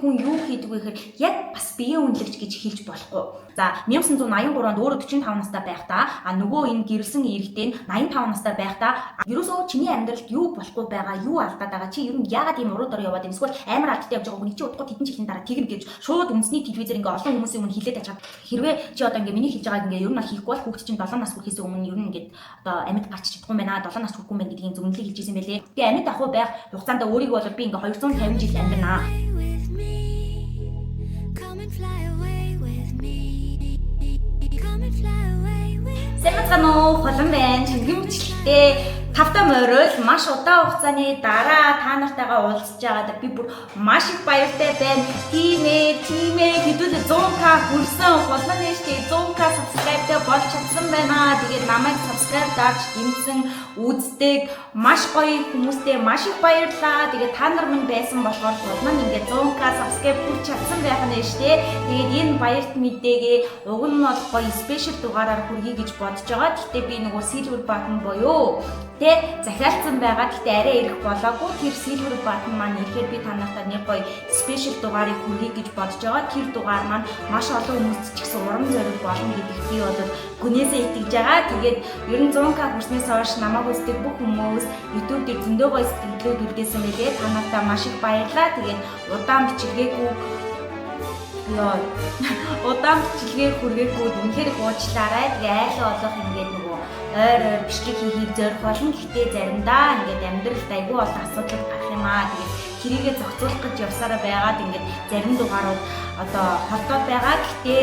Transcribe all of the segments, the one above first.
хүн юу хийдэг вэ гэхээр яг бас биеэ үнэлж гэж хэлж болохгүй. За 1983 онд өөрөө 45 настай байхдаа нөгөө энэ гэрэлсэн иргэдээ 85 настай байхдаа ерөөсөө чиний амьдралд юу болохгүй байгаа, юу алдаад байгаа, чи ер нь яагаад ийм уруу дор яваад юм, эсвэл амар алдтай явж байгаа хүний чи удахгүй тэдэн жилийн дараа тэгнэ гэж шууд үндэсний телевизээр ингээ олон хүмүүсийн өмнө хэлээд ажаад хэрвээ чи одоо ингээ миний хэлж байгааг ингээ ер нь хийхгүй бол хүүхд чинь 7 нас хүрэхээс өмнө ер нь ингээ одоо амьд гарч чадахгүй юм байна, 7 нас хүрэхгүй юм байна гэдгийг зөвнөлийг хэлж ирсэн байлээ. Тэгээ амьд ах уу байх хугацаанд өөрийгөө бол би ингээ 250 жил амьдрнаа. Сэмэцгано холон байна. Чингэмчлээ тавтаа морил маш удаан хугацааны дараа та нартайгаа уулзж байгаад би бүр маш их баяртай байна. Тийм ээ хэдүүлээ 100k хүрсэн. Холон нэштэй 100k subscribe-тэй болж чадсан байна. Тэгээд намайг subscribe дарж дэмжсэн үздэг маш гоё хүмүүстэй маш их баярлалаа. Тэгээд та нар минь байсан болохоор холон ингээд 100k subscribe хүрч чадсан байх нь штэ. Тэгээд энэ баярт мэдээгээ уг нь бол гоё special дугаараар хүргэе гэж бодож байгаа. Гэхдээ би нөгөө silver button боёо тэ захиалцсан байгаа. Гэхдээ арай ирэх болоогүй. Тэр silver button маань ирэхээр би та нартай нэг гоё special дугаарыг хүргэе гэж бодож байгаа. Тэр дугаар маань маш олон хүмүүст ч гэсэн урам зориг болно гэдэгт би бол гүнээсээ итгэж байгаа. Тэгээд ер нь 100k хүрснээс хойш намайг үздэг бүх хүмүүс YouTube дээр зөндөө гоё сэтгэлдлүүд үлдээсэн байлээ. Та нартай маш их баярлалаа. Тэгээд удаан бичлэгээгүй удаан бичлэгээр хүргээгүй үнэхээр уучлаарай. Тэгээ айлаа олох ингээд нөгөө ойр бичлэг хийхийг зорих болно. Гэхдээ заримдаа ингээд амьдралд айгүй олон асуудал гарах юм аа. Тэгээд тэрийгээ зохицуулах гэж явсараа байгаад ингээд зарим дугаарууд одоо холдоод байгаа. Гэхдээ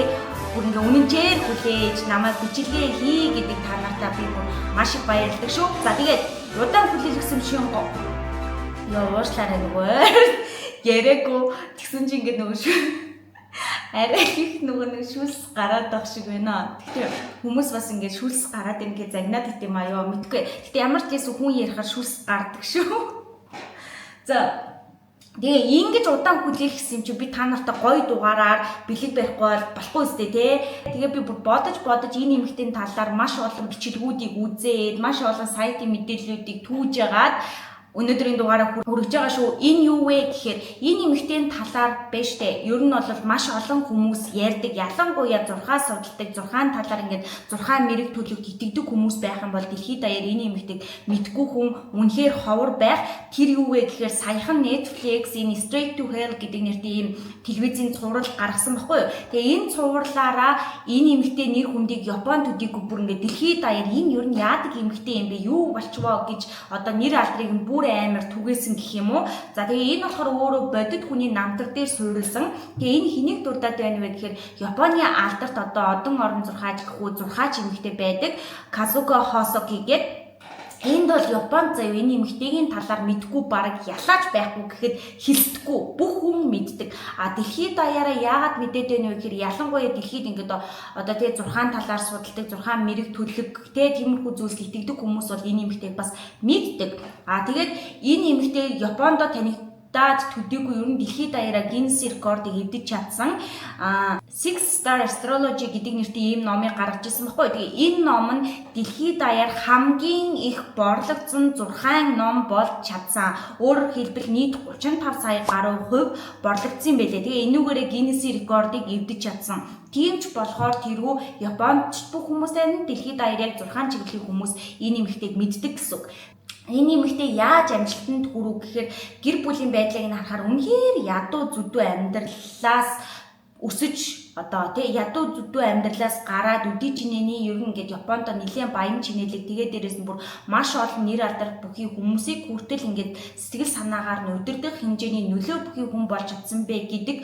бүр ингээ үнэнчээр хүлээж намайг бичлэгээ хий гэдэг та нартай би маш их баярлалаа шүү. За тэгээд удаан хүлээлгэсэн шин уушлаарай нөгөө яриаггүй тэгсэн чинь ингээд нөгөө арай их нөгөө шүүлс гараад байх шиг байна. Тэгэхээр хүмүүс бас ингээд шүүлс гараад ингээд загнаад ит юм аа ёо мэдгүй. Гэтэ ямар ч гэсэн хүн ярихаар шүүлс гардаг шүү. За тэгээ ингэж удаан хүлээлгэсэн юм чи би та нартай гоё дугаараар бэлэг барихгүй болохгүй үстэй те. Тэгээ би бодож энэ эмэгтэй талаар маш олон бичлэгүүдийг үзээд маш олон сайтын мэдээллүүдийг түүж ягаад өнөөдрийн дугаараа хүргэж байгаа шүү. Энэ юу вэ гэхээр энэ эмэгтэй талаар биш дээ. Ер нь бол маш олон хүмүүс ярьдаг. Ялангуяа 6 судалдаг, 6 талаар ингээд 6 мэрэг төлөвт итгэдэг хүмүүс байх юм бол дэлхийд даяар энэ эмэгтэйг мэдгүй хүн үнэхээр ховор байх. Тэр юу вэ гэхээр саяхан Netflix энэ Straight to Hell гэдэг нэртэй ийм телевизийн цуврал гаргасан баггүй юу. Тэгээ энэ цувралаараа энэ эмэгтэй нэр хүндийг Японд төдийгүй бүр ингээд дэлхийд даяар энэ ер нь яадаг эмэгтэй юм бэ? Юу болчихвоо гэж одоо нэр алдрыг нь бүр амар түгээсэн гэх юм уу. За тэгээ энэ болохоор өөрөө бодит хүний намтар дээр суурилсан. Тэгээ энэ хэнийг дурдаад байна вэ гэхээр Японы алдарт одоо одон орон зурхаач гэхүү зурхаач эмэгтэй байдаг Казуко Хосоки гэдэг. Энд бол Японд заяа энэ эмэгтэйгийн талаар мэдгүй бараг ялаач байхгүй гэхэд хэлсдэггүй бүх хүн мэддэг. А дэлхийд даяараа яагаад мэдээд байна вэ гэхээр ялангуяа дэлхийд ингээд одоо тэгээ 6 талаар судалдаг 6 мэрэг төлөв тэгээ тиймэрхүү зүйлс итгэдэг хүмүүс бол энэ эмэгтэйг бас мэддэг. А тэгээд энэ эмэгтэй Японд таних төдийгүй ер нь дэлхийд даяараа Guinness рекордыг эвдэж чадсан 6 Star Astrology гэдэг нэртэй ийм номыг гаргаж ирсэн баггүй. Тэгээ энэ ном нь дэлхийд даяар хамгийн их борлогдсон 6 ном болж чадсан. Өөрөөр хэлбэл нийт 35 сая гаруй хувь борлогдсон байлээ. Тэгээ энүүгээрээ Guinness рекордыг эвдэж чадсан. Тиймч болохоор тэргүй Японд бүх хүмүүстэй дэлхийд даяар яг 6 чиглэлийн хүмүүс энэ эмэгтэйг мэддэг гэсэн үг. Энэ эмэгтэй яаж амжилтанд хүрв гэхээр гэр бүлийн байдлыг нь харахаар үнэхээр ядуу зүдүү амьдралаас өсөж одоо тий ядуу зүдүү амьдралаас гараад үдий чинээний ер нь ингээд Японд нэлээд баян чинээлэг тэгээ дээрээс нь бүр маш олон нэр алдар бүхий хүмүүсийг хүртэл ингээд сэтгэл санаагаар нь удирдах хэмжээний нөлөө бүхий хүн болж чадсан бэ гэдэг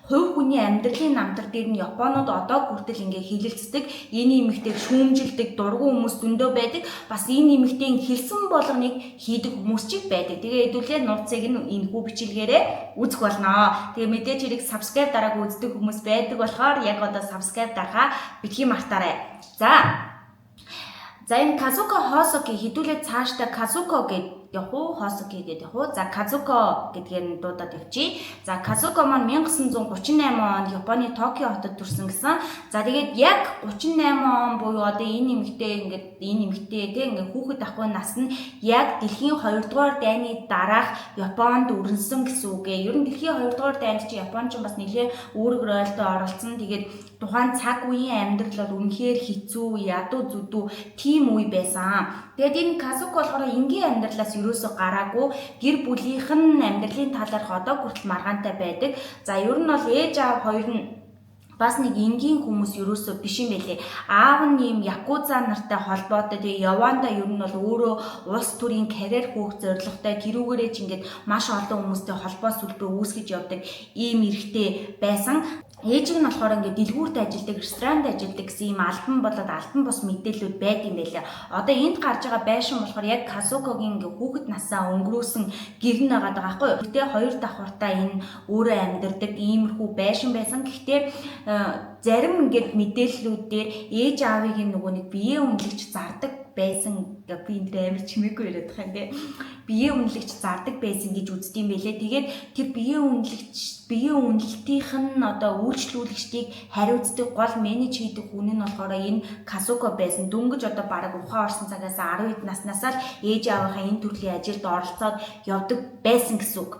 хувь хүний амьдралын намтар дээр нь Японууд одоо хүртэл ингээ хилэлцдэг, энэ эмэгтэйг шүүмжилдэг, дургу хүмүүс зөндөө байдаг. Бас энэ эмэгтэйн хэлсэн болгоныг хийдэг хүмүүс ч байдаг. Тэгээ хэдүүлээ нууцыг нь энэ хүү бичлэгээрээ үзэх болно. Тэгээ мэдээж хэрэг subscribe дараагүй үздэг хүмүүс байдаг болохоор яг одоо subscribe дарахаа битгий мартаарай. За энэ Казуко Хосоки хэдүүлээ цаашдаа Казуко гэдэг явах уу, Хосоки гээд явах уу. За Казуко гэдгээр нь дуудаад явчих. За Казуко маань 1938 онд Японы Токио хотод төрсэн гэсэн. За тэгээд яг 38 он буюу одоо энэ эмэгтэй ингээд хүүхэд ахуйн нас нь яг дэлхийн 2 дугаар дайны дараах Японд өрнсөн гэсэн үг ээ. Ер нь дэлхийн 2 дугаар дайнд чи Японч бас нэлээ үүрэг ройлтой оролцсон. Тэгээд тухайн цаг үеийн амьдрал бол үнэхээр хэцүү, ядуу зүдүү тийм үе байсан. Тэгээд энэ Казуко болохоор энгийн амьдралаас юусоо гараагүй, гэр бүлийнх нь амьдралын талаарх одоо хүртэл маргаантай байдаг. За ер нь бол ээж аав хоёр нь бас нэг энгийн хүмүүс юусоо биш юм байлээ. Аав нь ийм якуза нартай холбоотой. Тэгээ яванда ер нь бол өөрөө улс төрийн карьер хөөх зорилготой, тэрүүгээрээ ч ингээд маш олон хүмүүстэй холбоо сүлбээ үүсгэж явдаг ийм эрхтэй байсан. Ээж нь болохоор ингээд дэлгүүрт ажилладаг, ресторанд ажилладаг гэсэн ийм албан болоод албан бос мэдээлэлүүд байд юм байлаа. Одоо энд гарч байгаа байшин болохоор яг Казукогийн ингээд хүүхэд насаа өнгөрөөсөн гэр нь байгаа даа байхгүй юу. Гэтэ хоёр давхуртаа энэ өөрөө амьдардаг иймэрхүү байшин байсан. Гэхдээ зарим ингээд мэдээллүүдээр ээж аавыг нөгөө нэг биеэ үнэлэгч зардаг байсан. Би энэ амар чимээгүй яриад байгаа юм тий. Биеэ үнэлэгч зардаг байсан гэж үздэг юм байлээ. Тэгээд тэр биеэ үнэлэлтийнх нь одоо үйлчлүүлэгчдийг хариуцдаг гол менеж хийдэг хүн нь болохоор энэ Казуко байсан. Дөнгөж одоо бараг ухаан орсон цагаас 10 наснасаа л ээж аавынхаа энэ төрлийн ажилд оролцоод явдаг байсан гэсэн үг.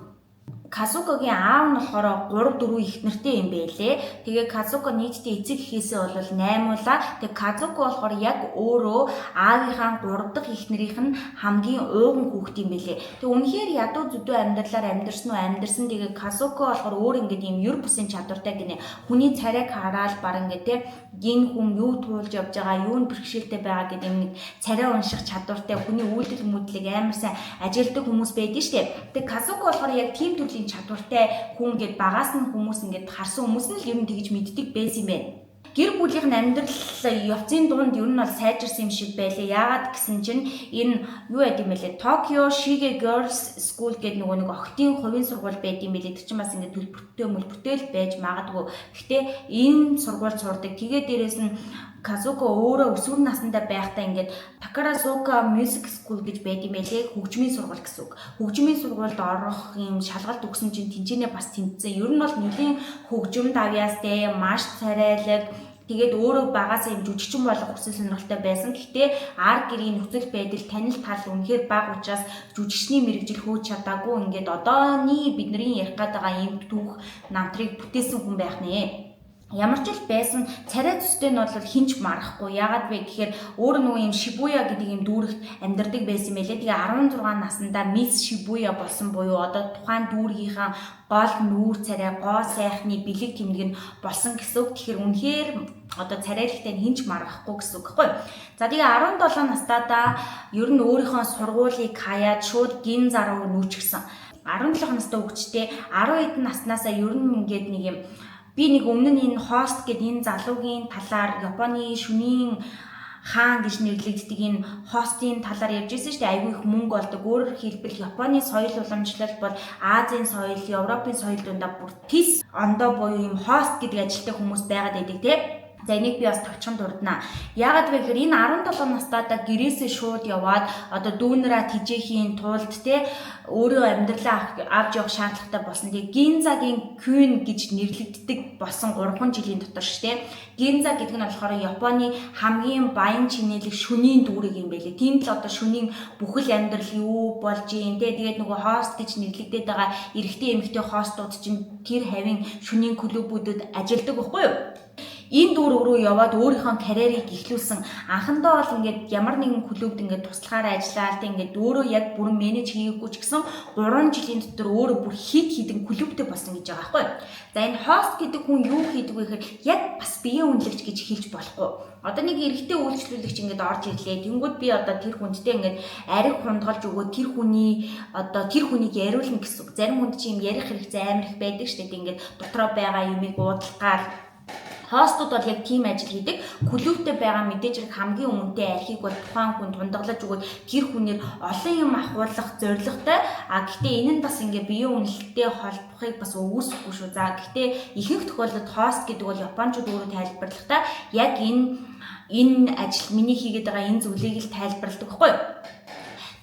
Казукогийн аав нь болохоор 3-4 их нэртэй юм байлээ. Тэгээ Казуко нийтдээ эцэг эхээсээ бол 8 улаа. Тэгээ Казуко болохоор яг өөрөө аавынхаа 3 дахь их нэрийнх нь хамгийн ууган хүүхэд юм байлээ. Тэгээ үнэхээр ядуу зүдүү амьдралаар амьдэрсэн. Тэгээ Казуко болохоор өөр ингээд юм юр бусын чадвартай гинэ. Хүний царайг хараад баг ингээд те гин хүн юу туулж явж байгаа, юу нь бэрхшээлтэй байгаа гэдэг юм нэг царай унших чадвартай, хүний үйлдэл мүдлэг амар сайн ажилтдаг хүмүүс байдаг шүү дээ. Тэгээ Казуко болохоор яг тийм төрлийн чадвартай хүн гээд багаас нь хүмүүс ингээд харсан хүмүүс нь л ер нь тэгж мэддэг байсан юм байна. Гэр бүлийн амьдрал явцын дунд ер нь бол сайжирсан юм шиг байлээ. Яагаад гэсэн чинь энэ юу байд юм бэлээ? Tokyo Shige Girls School гэдэг нөгөө нэг охидын хувийн сургууль байд юм бэлээ. Тэр чинь бас ингээд төлбөртэй байж магадгүй. Гэхдээ энэ сургууль сурдаг. Тэгээ дээрэс нь Казуко өөрөө өсвөр насндаа байхдаа ингээд Takarazuka Music School гэж байд юм байлээ. Хөгжмийн сургууль гэсэн үг. Хөгжмийн сургуульд орох юм шалгалт өгсөн чинь тэнцэнэ бас тэнцсэн. Ер нь бол нэлийн хөгжим давьяастай, маш царайлаг. Тэгээд өөрөө багасаа юм жүжигчин болох хүсэл сонирхолтой байсан. Гэхдээ ар гэрийн нөхцөл байдал танил тал үнэхээр бага учраас жүжигчний мэрэгжил хөөж чадаагүй. Ингээд одооний бидний ярих гээд байгаа юм түүх намтрыг бүтээсэн хүн байх нэ. Ямар ч л байсан царай зүстэй нь бол хинч марахгүй. Яагаад вэ гэхээр өөр нөгөө юм Шибуя гэдэг юм дүүрэгт амьдардаг байсан байлээ. Тэгээ 16 наснда Мисс Шибуя болсон буюу одоо тухайн дүүргийнхаа гол нүүр царай, гоо сайхны бэлэг тэмдэг нь болсон гэсэн үг. Тэгэхээр үнэхээр одоо царайлагтай нь хинч марахгүй гэсэн үг байхгүй. За тэгээ 17 настайдаа ер нь өөрийнхөө сургуулийг хаяад шууд Гинза руу нүүчихсэн. 17 настай хөгчтэй 10 хэдэн наснасаа ер нь ингээд нэг юм би нэг өмнө нь энэ хост гэдэг энэ залуугийн талаар Японы шөнийн хаан гэж нэрлэгддэг энэ хостын талаар явж ирсэн шүү дээ. Айгүй их мөнгө олдог. Өөрөөр хэлбэл Японы соёл уламжлалт бол Азийн соёл, Европын соёл дундаа бүр тис ондоо буюу юм хост гэдэг ажилтдаг хүмүүс байгаад байдаг тийм. За энийг би бас тавчхан дурднаа. Яагаад вэ гэхээр энэ 17 настайдаа гэрээсээ шууд яваад одоо дүүнэраа тижээхийн тулд те өөрөө амьдралаа авч явах шаардлагатай болсон. Тэгээ Гинзагийн Queen гэж нэрлэгддэг болсон 3 жилийн дотор шүү дээ. Гинза гэдэг нь болохоор Японы хамгийн баян чинэлэг шөнийн дүүрэг юм байлээ. Тийм л одоо шөнийн бүхэл амьдрал юу болж юм те тэгээд нөгөө хост гэж нэрлэгдээд байгаа эрэгтэй эмэгтэй хостууд чинь тэр хавийн шөнийн клубүүдэд ажилладаг байхгүй юу? Энэ дүүрэг рүү яваад өөрийнхөө карьерийг эхлүүлсэн. Анхандаа бол ингээд ямар нэгэн клубд ингээд туслахаар ажиллаад ингээд өөрөө яг бүрэн менеж хийгээгүй ч гэсэн 3 жилийн дотор өөрөө бүр хидэн клубтэй болсон гэж байгаа байхгүй. За энэ хост гэдэг хүн юу хийдэг вэ гэхээр яг бас биеэ үнэлэгч гэж хэлж болохгүй. Одоо нэг эрэгтэй үйлчлүүлэгч ингээд орж ирлээ. Тэнгүүд би одоо тэр хүндтэй ингээд ариг хундгалж өгөө тэр хүнийг яриулна гэсэн үг. Зарим хүнд чинь юм ярих хэрэгцээ амар их байдаг шүү дээ. Ингээд дотроо байгаа юмыг уудлахаар хостууд бол яг тийм ажил хийдэг. Клубтэй байгаа мэдээж хамгийн өмнөтэй архийг бол тухайн хүнд хундаглаж өгөөд тэр хүнээр олон юм ахуулах зорилготой. Гэхдээ энэ нь бас ингээ биеийн үнэлэлттэй холбохыг бас өгөөсөхгүй шүү. За гэхдээ ихэнх тохиолдолд хост гэдэг бол японочууд өөрөө тайлбарлахдаа яг энэ ажил миний хийгээд байгаа энэ зүйлийг л тайлбарладаг байхгүй юу?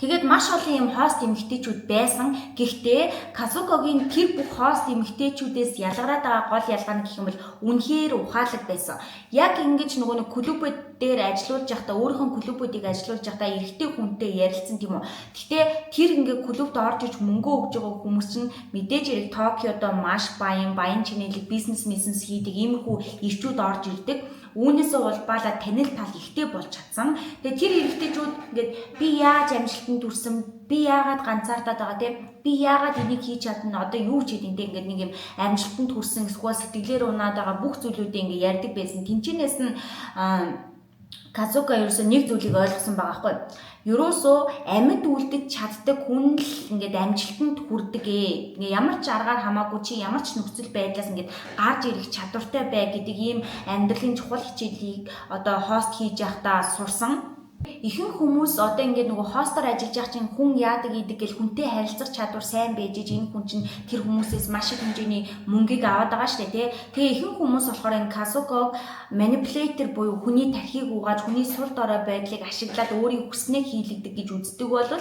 Тэгээд маш олон юм хост эмэгтэйчүүд байсан. Гэхдээ Казукогийн тэр бүх хост эмэгтэйчүүдээс ялгараад байгаа гол ялгаа нь гэх юм бол үнэхээр ухаалаг байсан. Яг ингэж нөгөө нэг клубүүд дээр ажиллаж байхдаа өөрийнхөө клубүүдийг ажиллаж байхдаа эрэгтэй хүнтэй ярилцсан тийм үү. Гэхдээ тэр ингээ клубт орж иж мөнгө өгж байгаа хүмүүс чинь мэдээж хэрэг Токиодо маш баян чинэлэг бизнес хийдэг иймэрхүү ирчүүд орж ирдэг. Үүнээсээ улбаалаад танил тал ихтэй болж чадсан. Тэгээ тэр эрэгтэйчүүд ингээд би яаж амжилтанд хүрсэн, би яагаад ганцаардаад байгаа тийм, би яагаад энийг хийж чадна, одоо юу ч хийдэнтэй ингээд нэг юм амжилтанд хүрсэн эсвэл сэтгэлээр унаад байгаа бүх зүйлүүдээ ингээд ярьдаг байсан. Тинчнээс нь Казука ерөөсөө нэг зүйлийг ойлгосон байгаа байхгүй. Ерөөсөө амьд үлдэж чаддаг хүн л ингээд амжилтанд хүрдэг ээ. Ингээ ямар ч аргаар хамаагүй чи ямар ч нөхцөл байдлаас ингээд гарч ирэх чадвартай бай гэдэг ийм амьдралын чухал хичээлийг одоо хост хийж явахдаа сурсан. Ихэнх хүмүүс одоо ингээд нөгөө хостоор ажиллаж байгаа чинь хүн яадаг идэг гэл хүнтэй харилцах чадвар сайн байж энэ хүн чинь тэр хүмүүсээс маш их хэмжээний мөнгийг аваад байгаа шүү дээ тий. Тэгээ ихэнх хүмүүс болохоор энэ Казуког манипулятор буюу хүний тархийг угааж хүний сур дорой байдлыг ашиглаад өөрийн хүснээ хийлэгдэг гэж үздэг бол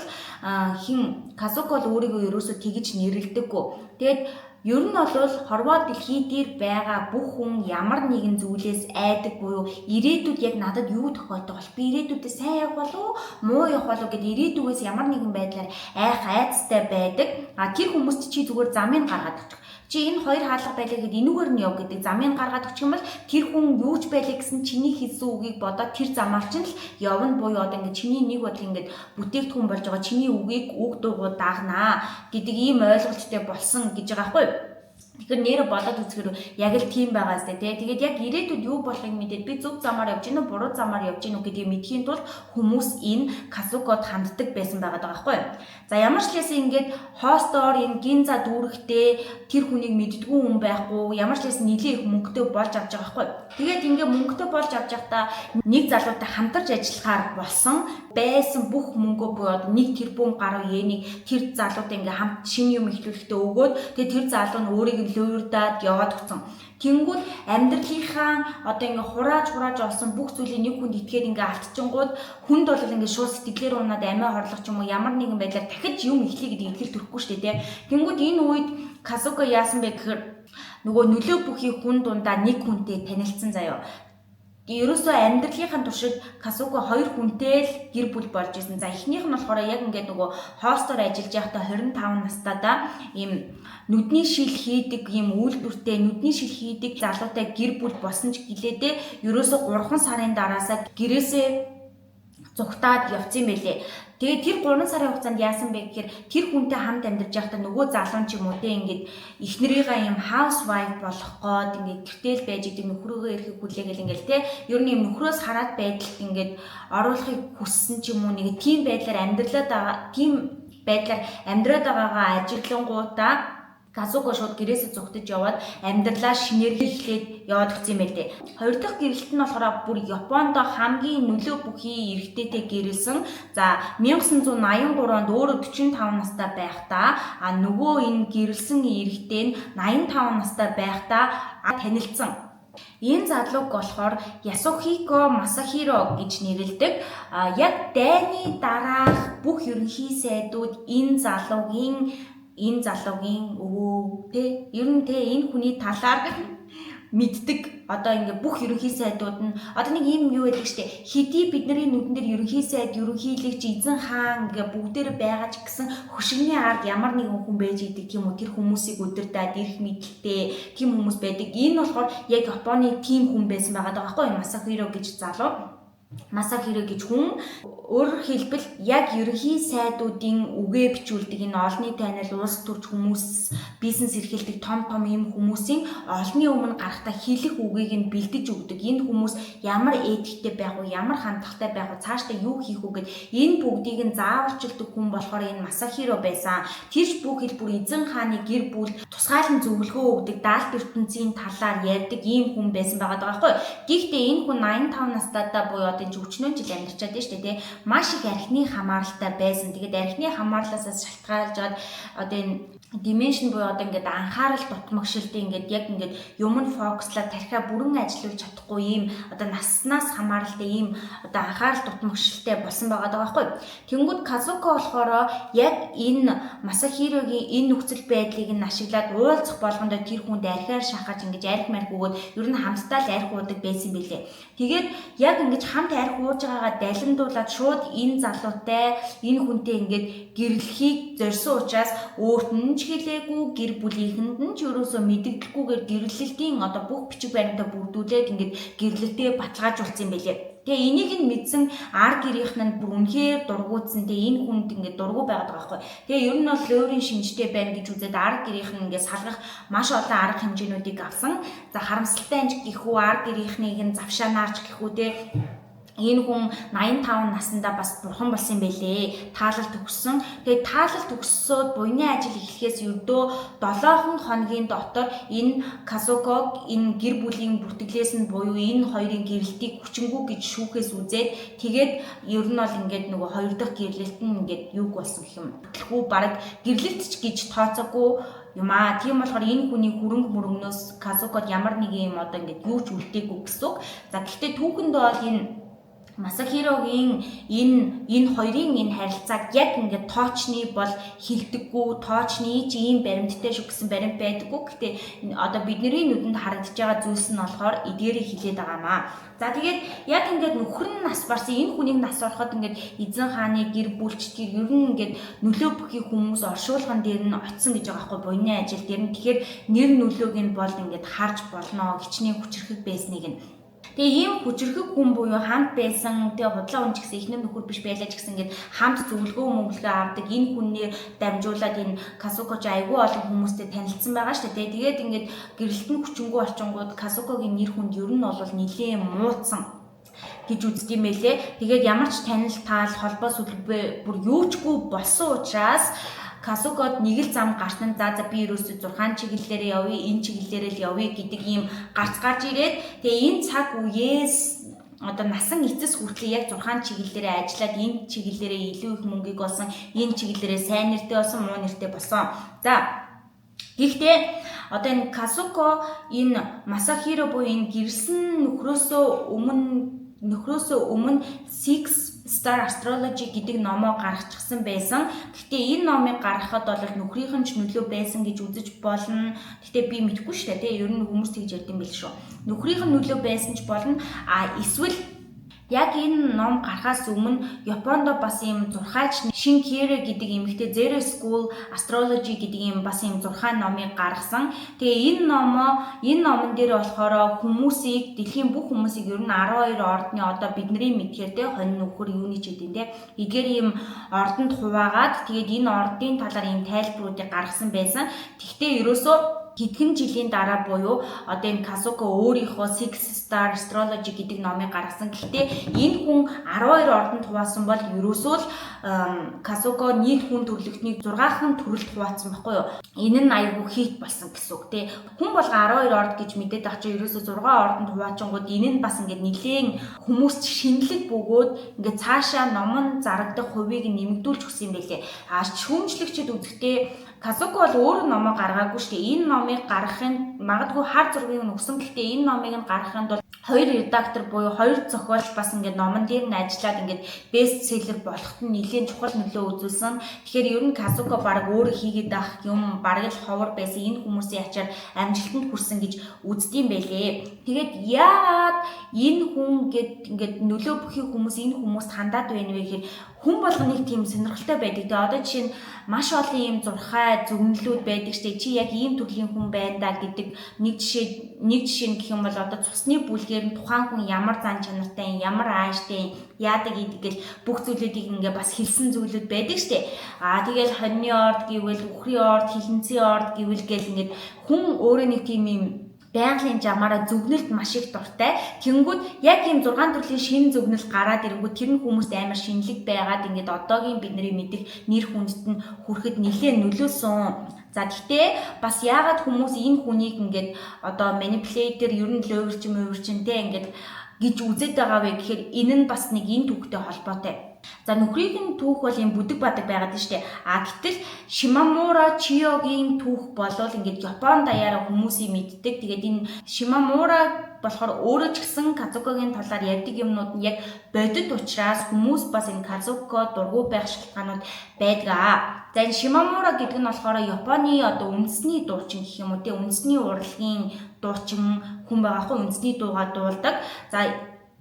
Казуко бол өөрийгөө ерөөсөө тэгж нэрлэдэггүй. Тэгээд ер нь бол хорвоо дэлхий дээр байгаа бүх хүн ямар нэгэн зүйлээс айдаг буюу ирээдүйд яг надад юу тохиолдох бол би ирээдүйдээ сайн явах болов уу муу явах болов гэд ирээдүйгээс ямар нэгэн байдлаар айцтай байдаг. Тэр хүмүүст чи зүгээр замыг гаргаад өгчих. Чи энэ хоёр хаалга байлаа гэд энүүгээр нь яв гэдэг замыг гаргаад өгчих юм бол тэр хүн юу ч байлаа гэсэн чиний хэлсэн үгийг бодоод тэр замаар чинь л явна буюу одоо ингээд чиний нэг бодол ингээд бүтээгдэхүүн болж байгаа чиний үгийг үг дуугуу даагнаа гэдэг ийм ойлголттой болсон гэж байгаа байхгүй юу? Тэгэхээр нэр болоод үзэхээр яг л тийм байгаа сте тий. Тэгээд яг ирээдүйд юу болохыг мэдээд би зөв замаар явж гинэ буруу замаар явж гинэ гэдгийг мэдхийн тулд хүмүүс энэ Казукод ханддаг байсан байгаа байхгүй юу? За ямар ч лээсэн ингээд хостоор энэ гинза дүүрэхтэй тэр хүнийг мэддгүү хүн байхгүй ямар ч лээсэн нэлээд их мөнгөтэй болж авч байгаа байхгүй юу? Тэгээд ингээд мөнгөтэй болж авч байхдаа нэг залуутай хамтарч ажиллахаар болсон байсан бүх мөнгөө буюу 1 тэрбум гаруй йенийг тэр залуутай ингээд хамт шинэ юм ихлүүлэхдээ өгөөд тэгээд тэр залуу нь өөрийг луурдаад яваад өгсөн. Тэнгүүд амьдралынхаа одоо ингээ хурааж олсон бүх зүйлийг нэг хүнд итгээд ингээ алдчихгууд хүнд бол ингээ шууд сэтгэлээр унаад амиа хорлох ч юм уу ямар нэгэн байдлаар дахиж юм ихлэе гэдэг итгэл төрөхгүй шүү дээ. Тэнгүүд энэ үед Казуко яасан бэ гэхээр нөгөө нөлөө бүхий хүн дундаа нэг хүнтэй танилцсан заяа. Ерөөсөө амьдралынхаа туршид Казуко 2 хүнтэй л гэр бүл болж исэн. За эхнийх нь болохоор яг ингээд нөгөө хостоор ажиллаж байхдаа 25 настайдаа ийм нүдний шил хийдэг ийм үйлдвэртэй нүдний шил хийдэг залуутай гэр бүл болсон ч гэлээдээ ерөөсөө 3 сарын дараасаа гэрээсээ зүгтаад явцсан байлээ. Тэгээд тэр 3 сарын хугацаанд яасан бэ гэхээр тэр хүнтэй хамт амьдарч байхдаа нөгөө залуу ч юм уу те ингээд эхнэрийнхээ юм housewife болох гээд ингээд гэртэл байж идэг нөхрөөгөө ирэхийг хүлээгээл ингээд те ер нь юм нөхрөөс хараад байдалд ингээд оруулахыг хүссэн ч юм уу нэг тийм байдлаар амьдраад байгаагаа ажиглангуудаа Казуко шууд гэрээсээ зүгтэж яваад амьдралаа шинээр эхлээд яваад өгсөн юм байлээ. Хоёр дахь гэрэлт нь болохоор бүр Японд хамгийн нөлөө бүхий эрэгтэйтэй гэрэлсэн. За 1983 онд өөрөө 45 настай байхдаа нөгөө энэ гэрэлсэн эрэгтэй нь 85 настай байхдаа танилцсан. Энэ залууг болохоор Ясухико Масахиро гэж нэрлэдэг. Яг дайны дараах бүх ерөнхий сайдууд энэ залуугийн өвөө те ер нь те энэ хүний талаар мэддэг. Одоо ингээ бүх ерөнхий сайдууд нь одоо нэг юм юу байдаг штэ хэдий бидний нүдэн дээр ерөнхий сайд ерөнхийлөгч эзэн хаан ингээ бүгдээр байгаа ч гэсэн хөшигний ард ямар нэгэн хүн байж идэг тийм үү тэр хүмүүсийг өдөрдөөд ирэх мэдлэлтэй тийм хүмүүс байдаг. Энэ болохоор яг Японы тийм хүн байсан байгаа байхгүй юу? Масахиро гэж залуу. Масахиро гэж хүн өөрөөр хэлбэл яг ерөнхий сайдуудын үгээ бичүүлдэг энэ олонний танил улс төрч хүмүүс бизнес эрхэлдэг том ийм хүмүүсийн олонний өмнө гарахтаа хэлэх үгийг нь бэлдэж өгдөг. Энэ хүмүүс ямар этиктэй байх вэ, ямар хандлагатай байх вэ, цаашдаа юу хийх вэ гэд энэ бүгдийг нь зааварчилдаг хүн болохоор энэ Масахиро байсан. Тэрч бүх хэл бүр эзэн хааны гэр бүл тусгаалan зөвлөгөө өгдөг, даалт ертөнцийн талаар ярьдаг ийм хүн байсан байгаа байхгүй. Гэхдээ энэ хүн 85 настайдаа буюу одоо өчнөө жил амьдарчаад байна шүү дээ. Маш их архины хамааралтай байсан. Тэгээд архины хамаарлаасаа шалтгаалж одоо энэ dimension буюу одоо ингээд анхаарал дутмагшилтын ингээд яг ингээд юмд фокуслаад тархиа бүрэн ажиллуулж чадахгүй ийм одоо наснаас хамааралтай ийм одоо анхаарал дутмагшилтай болсон байгаа даа байхгүй. Тэнгүүд Казуко болохоор яг энэ Масахирогийн энэ нөхцөл байдлыг нь ашиглаад уулзах болгондоо тэр хүнд архиар шахаж ингээд арх марх өгөөд ер нь хамтдаа л арх уудаг байсан билээ. Тэгээд яг ингэж хамт арх ууж байгаагаа далимдуулаад шууд энэ залуутай энэ хүнтэй ингээд гэрлэхийг зорьсон учраас өөрт нь ч хэлээгүй гэр бүлийнхэнд нь ч ерөөсөө мэддэггүйгээр гэрлэлтийн одоо бүх бичиг баримтаа бүрдүүлээд ингээд гэрлэлтэд баталгаажуулсан юм байлээ. Тэгээ энийг нь мэдсэн ар гэрийнх нь бүр үнэхээр дургуутсан. Тэгээ энэ хүнд ингээд дургу байгаад байгаа байхгүй. Тэгээ ер нь бол өөрийн шинжтэй байна гэж үзээд ар гэрийнх нь ингээд салгах маш олон арга хэмжээнүүдийг авсан. За харамсалтай нь гэхүү ар гэрийнхнийг нь завшаанаарч гэхүү те энэ хүн 85 наснда бас бурхан болсон юм байлээ. Таалал төгссөн. Тэгээд таалал төгссөөд буйны ажил эхлэхээс ердөө 7 хоногийн дотор энэ Казуког энэ гэр бүлийн бүртгэлээс нь буюу энэ хоёрын гэрлэлтийг хүчингү гэж шүүхээс үзээд тэгээд ер нь бол ингээд нөгөө хоёр дахь гэрлэлт нь ингээд юуг болсон гэх юм. Тэгвэл баг гэрлэлт ч гэж тооцоогүй юм аа. Тийм болохоор энэ хүний хөрөнгө мөрөнгнөөс Казукод ямар нэг юм одоо ингээд юу ч үлдээгүй гэсэн. За гэхдээ түүхэндээ бол энэ Масахирогийн энэ хоёрын энэ харилцааг яг ингээд тоочны бол хилдэггүй, тоочны ч ийм баримттай шүү гэсэн баримт байдаггүй. Гэхдээ одоо бидний нүдэнд харагдаж байгаа зүйлс нь болохоор эдгээрийг хилээд байгаамаа. За тэгээд яг ингээд нөхөр нь нас барсан энэ хүнийг нас ороход ингээд эзэн хааны гэр бүлчдгийг ер нь ингээд нөлөө бүхий хүмүүс оршуулган дээр нь очисон гэж байгаа байхгүй буйны ажил дээр нь. Тэгэхээр нэр нөлөөг нь бол ингээд харж болно, хичнээн хүчрэхэг байсныг нь. Тэгээ ийм хүчрэхэг хүн буюу хамт байсан тэгээ худлаа хүн ч гэсэн ихнэр нөхөр биш байлаа ч гэсэн ингээд хамт зөвлөгөө мөнгөлөө авдаг энэ хүнээр дамжуулаад энэ Казуко ч айгүй олон хүмүүстэй танилцсан байгаа шүү дээ. Тэгээд ингээд гэрэлтэн хүчингү орчингууд Казукогийн нэр хүнд ер нь бол нэлээд муудсан гэж үздэг юм байлээ. Тэгээд ямар ч танил таал холбоо сүлбэ бүр юучгүй болсон учраас Казукод нэг л зам гартан за би ерөөсөө 6 чиглэлээрээ явъя, энэ чиглэлээрээ л явъя гэдэг ийм гарц гарч ирээд тэгээ энэ цаг үеэс одоо насан эцэс хүртэл яг 6 чиглэлээрээ ажиллаад энэ чиглэлээрээ илүү их мөнгөийг олсон, энэ чиглэлээрээ сайн нэртэй болсон, муу нэртэй болсон. За гэхдээ одоо энэ Казуко энэ Масахиро буюу энэ гэрэлсэн нөхрөөсөө өмнө Six Star Astrology гэдэг номоо гаргачихсан байсан. Гэхдээ энэ номыг гаргахад бол нөхрийнх нь ч нөлөө байсан гэж үзэж болно. Гэхдээ би мэдэхгүй шүү дээ. Ер нь хүмүүс тэгж ярьд юм байл шүү. Нөхрийнх нь нөлөө байсан ч болно. Эсвэл яг энэ ном гарахаас өмнө Японд бас ийм 6 Шинкире гэдэг эмэгтэй Zero School Astrology гэдэг ийм бас ийм 6 номыг гаргасан. Тэгээ энэ номон дээр болохоор хүмүүсийг дэлхийн бүх хүмүүсийг ер нь 12 ордны одоо бидний мэдхээр те хонь нөхөр юуны ч гэдэг те эдгээр ийм ордонд хуваагаад тэгээд энэ ордын талаар ийм тайлбаруудыг гаргасан байсан. Тэгвэл ерөөсөө хэдхэн жилийн дараа буюу одоо энэ Казуко өөрийнхөө Six Star Astrology гэдэг номыг гаргасан. Гэхдээ энэ хүн 12 ордонд хуваасан бол ерөөсөө л Казуко нийт хүн төрлөختний 6хан төрөлд хуваацсан байхгүй юу? Энэ нь аюулгүй хит болсон гэсэн үг тий. Хүн бол 12 орд гэж мэдээд ах чи ерөөсөө 6 ордонд хуваачингууд энэ нь бас ингээд нэлээд хүмүүст шинэлэг бөгөөд ингээд цаашаа номон зарагдах хувийг нэмэгдүүлж өгсөн юм байлээ. Шүүмжлэгчд үзэхдээ Казуко бол өөрөө номоо гаргаагүй шүү дээ. Энэ номыг гаргахын магадгүй хар зургийг өгсөн. Гэхдээ энэ номыг нь гаргахын тулд хоёр редактор буюу хоёр зохиолч бас ингээд номон дээр нь ажиллаад ингээд бест селлер болоход нь нэлээд чухал нөлөө үзүүлсэн. Тэгэхээр ер нь Казуко баг өөрөө хийгээд авах юм бараг л ховор байсан энэ хүмүүсийн ачаар амжилтанд хүрсэн гэж үздэм байлээ. Тэгээд яагаад энэ хүн ингээд нөлөө бүхий хүмүүс энэ хүмүүст хандаад байна вэ гэхээр хүн болгоныг тийм сонирхолтой байдаг. Тэгээ одоо жишээ нь маш олон ийм зурхай зөвнөлүүд байдаг штэ. Чи яг ийм төрлийн хүн байна да гэдэг нэг жишээ нь гэх юм бол одоо цусны бүлгээр нь тухайн хүн ямар зан чанартай, ямар ааштай яадаг гэдэгэл бүх зүйлүүдийг ингээ бас хэлсэн зүйлүүд байдаг штэ. Тэгэл хоньны орд гэвэл үхрийн орд, хилэнцгийн орд гэвэл гэл ингээд хүн өөрөө нэг тийм юм байгалийн жамаараа зөвгнөлт маш их дуртай. Тэнгүүд яг ийм 6 төрлийн шинэ зөвгнөл гараад ирэнгүүт тэр нь хүмүүст амар шинэлэг байгаад ингээд одоогийн бидний мэдих нэр хүндэт нь хүрэхэд нэлээд нөлөөсөн. За гэхдээ бас яагаад хүмүүс энэ хүнийг ингээд одоо манипулятор ер нь лөөвөрчтэй ингээд гэж үзээд байгаа вэ гэхээр энэ нь бас нэг энэ түүхтэй холбоотой. За нөхрийн түүх бол юм бүдэг бадаг байгаад нь штэ. Гэтэл Шимамура Чиёгийн түүх болвол ингээд Япон даяараа хүмүүсийг мэддэг. Тэгээд энэ Шимамура болохоор өөрөө ч гэсэн Казукогийн талаар ярьдаг юмнууд нь яг бодит учраас хүмүүс бас энэ Казуко дургу байх шалтгаанууд байдаг. За энэ Шимамура гэдэг нь болохоор Японы одоо үндэсний дуучин гэх юм уу те, үндэсний урлагийн дуучин хүн байгаа хгүй, үндэсний дуугаа дуулдаг. За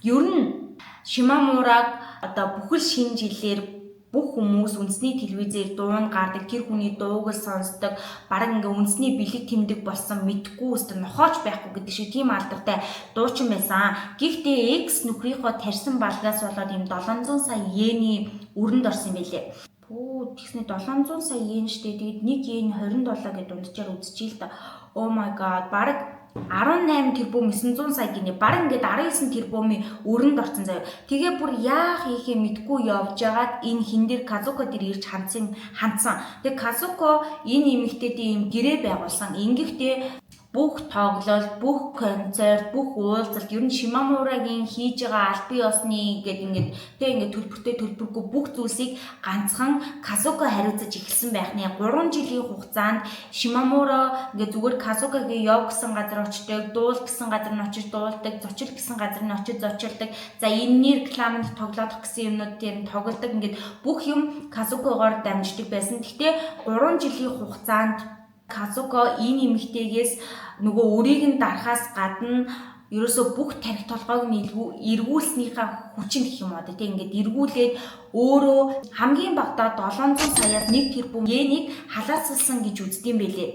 ер нь Шимамураг одоо бүхэл шинэ жилээр бүх хүмүүс үндэсний телевизээр дуун гардаг, тэр хүний дууг сонсдог, бараг ингээ үндэсний бэлэг тэмдэг болсон мэдгүй өстө нохооч байхгүй гэдэг шиг тийм алдартай дуучин байсан. Гэхдээ X нөхрийнхөө тарьсан балгаас болоод юм 700 сая йений өрөнд орсон юм байлээ. Тэгснэ 700 сая йен штэ. Тэгээд 1 йен 27 гэд унтчаар үзчихээ л да. Oh my god, бараг 18 тэрбум 900 сая гинэ, бараг ингээд 19 тэрбумын өрөнд орсон заяа. Тэгээ бүр яах хийхээ мэдгүй явж байгаад энэ хин дээр Казуко дээр ирж хандсан. Тэгээ Казуко энэ эмэгтэйдийн юм гэрээ байгуулсан. Ингэхдээ бүх тоглолт, бүх концерт, бүх уулзалт ер нь Шимамурагийн хийж байгаа аль бие усны ингээд төлбөртэй төлбөргүй бүх зүйлсийг ганцхан Казуко хариуцаж эхэлсэн байхны 3 жилийн хугацаанд Шимамура ингээд зүгээр Казукогийн яв гэсэн газар очдог, дуул гэсэн газар нь очиж дуулдаг, зочил гэсэн газар нь очиж зочилдог. За энэ рекламанд тоглох гэсэн юмнууд дээр нь тоглодог. Ингээд бүх юм Казукогоор дамждаг байсан. Гэхдээ 3 жилийн хугацаанд Казуко энэ эмэгтэйгээс нөгөө өрийг нь дарахаас гадна ерөөсөө бүх тарих толгойг нь эргүүлснийхаа хүчин гэх юм уу те, ингээд эргүүлээд өөрөө хамгийн багадаа 700 саяас 1 тэрбум йенийг халаацсан гэж үздэм байлээ.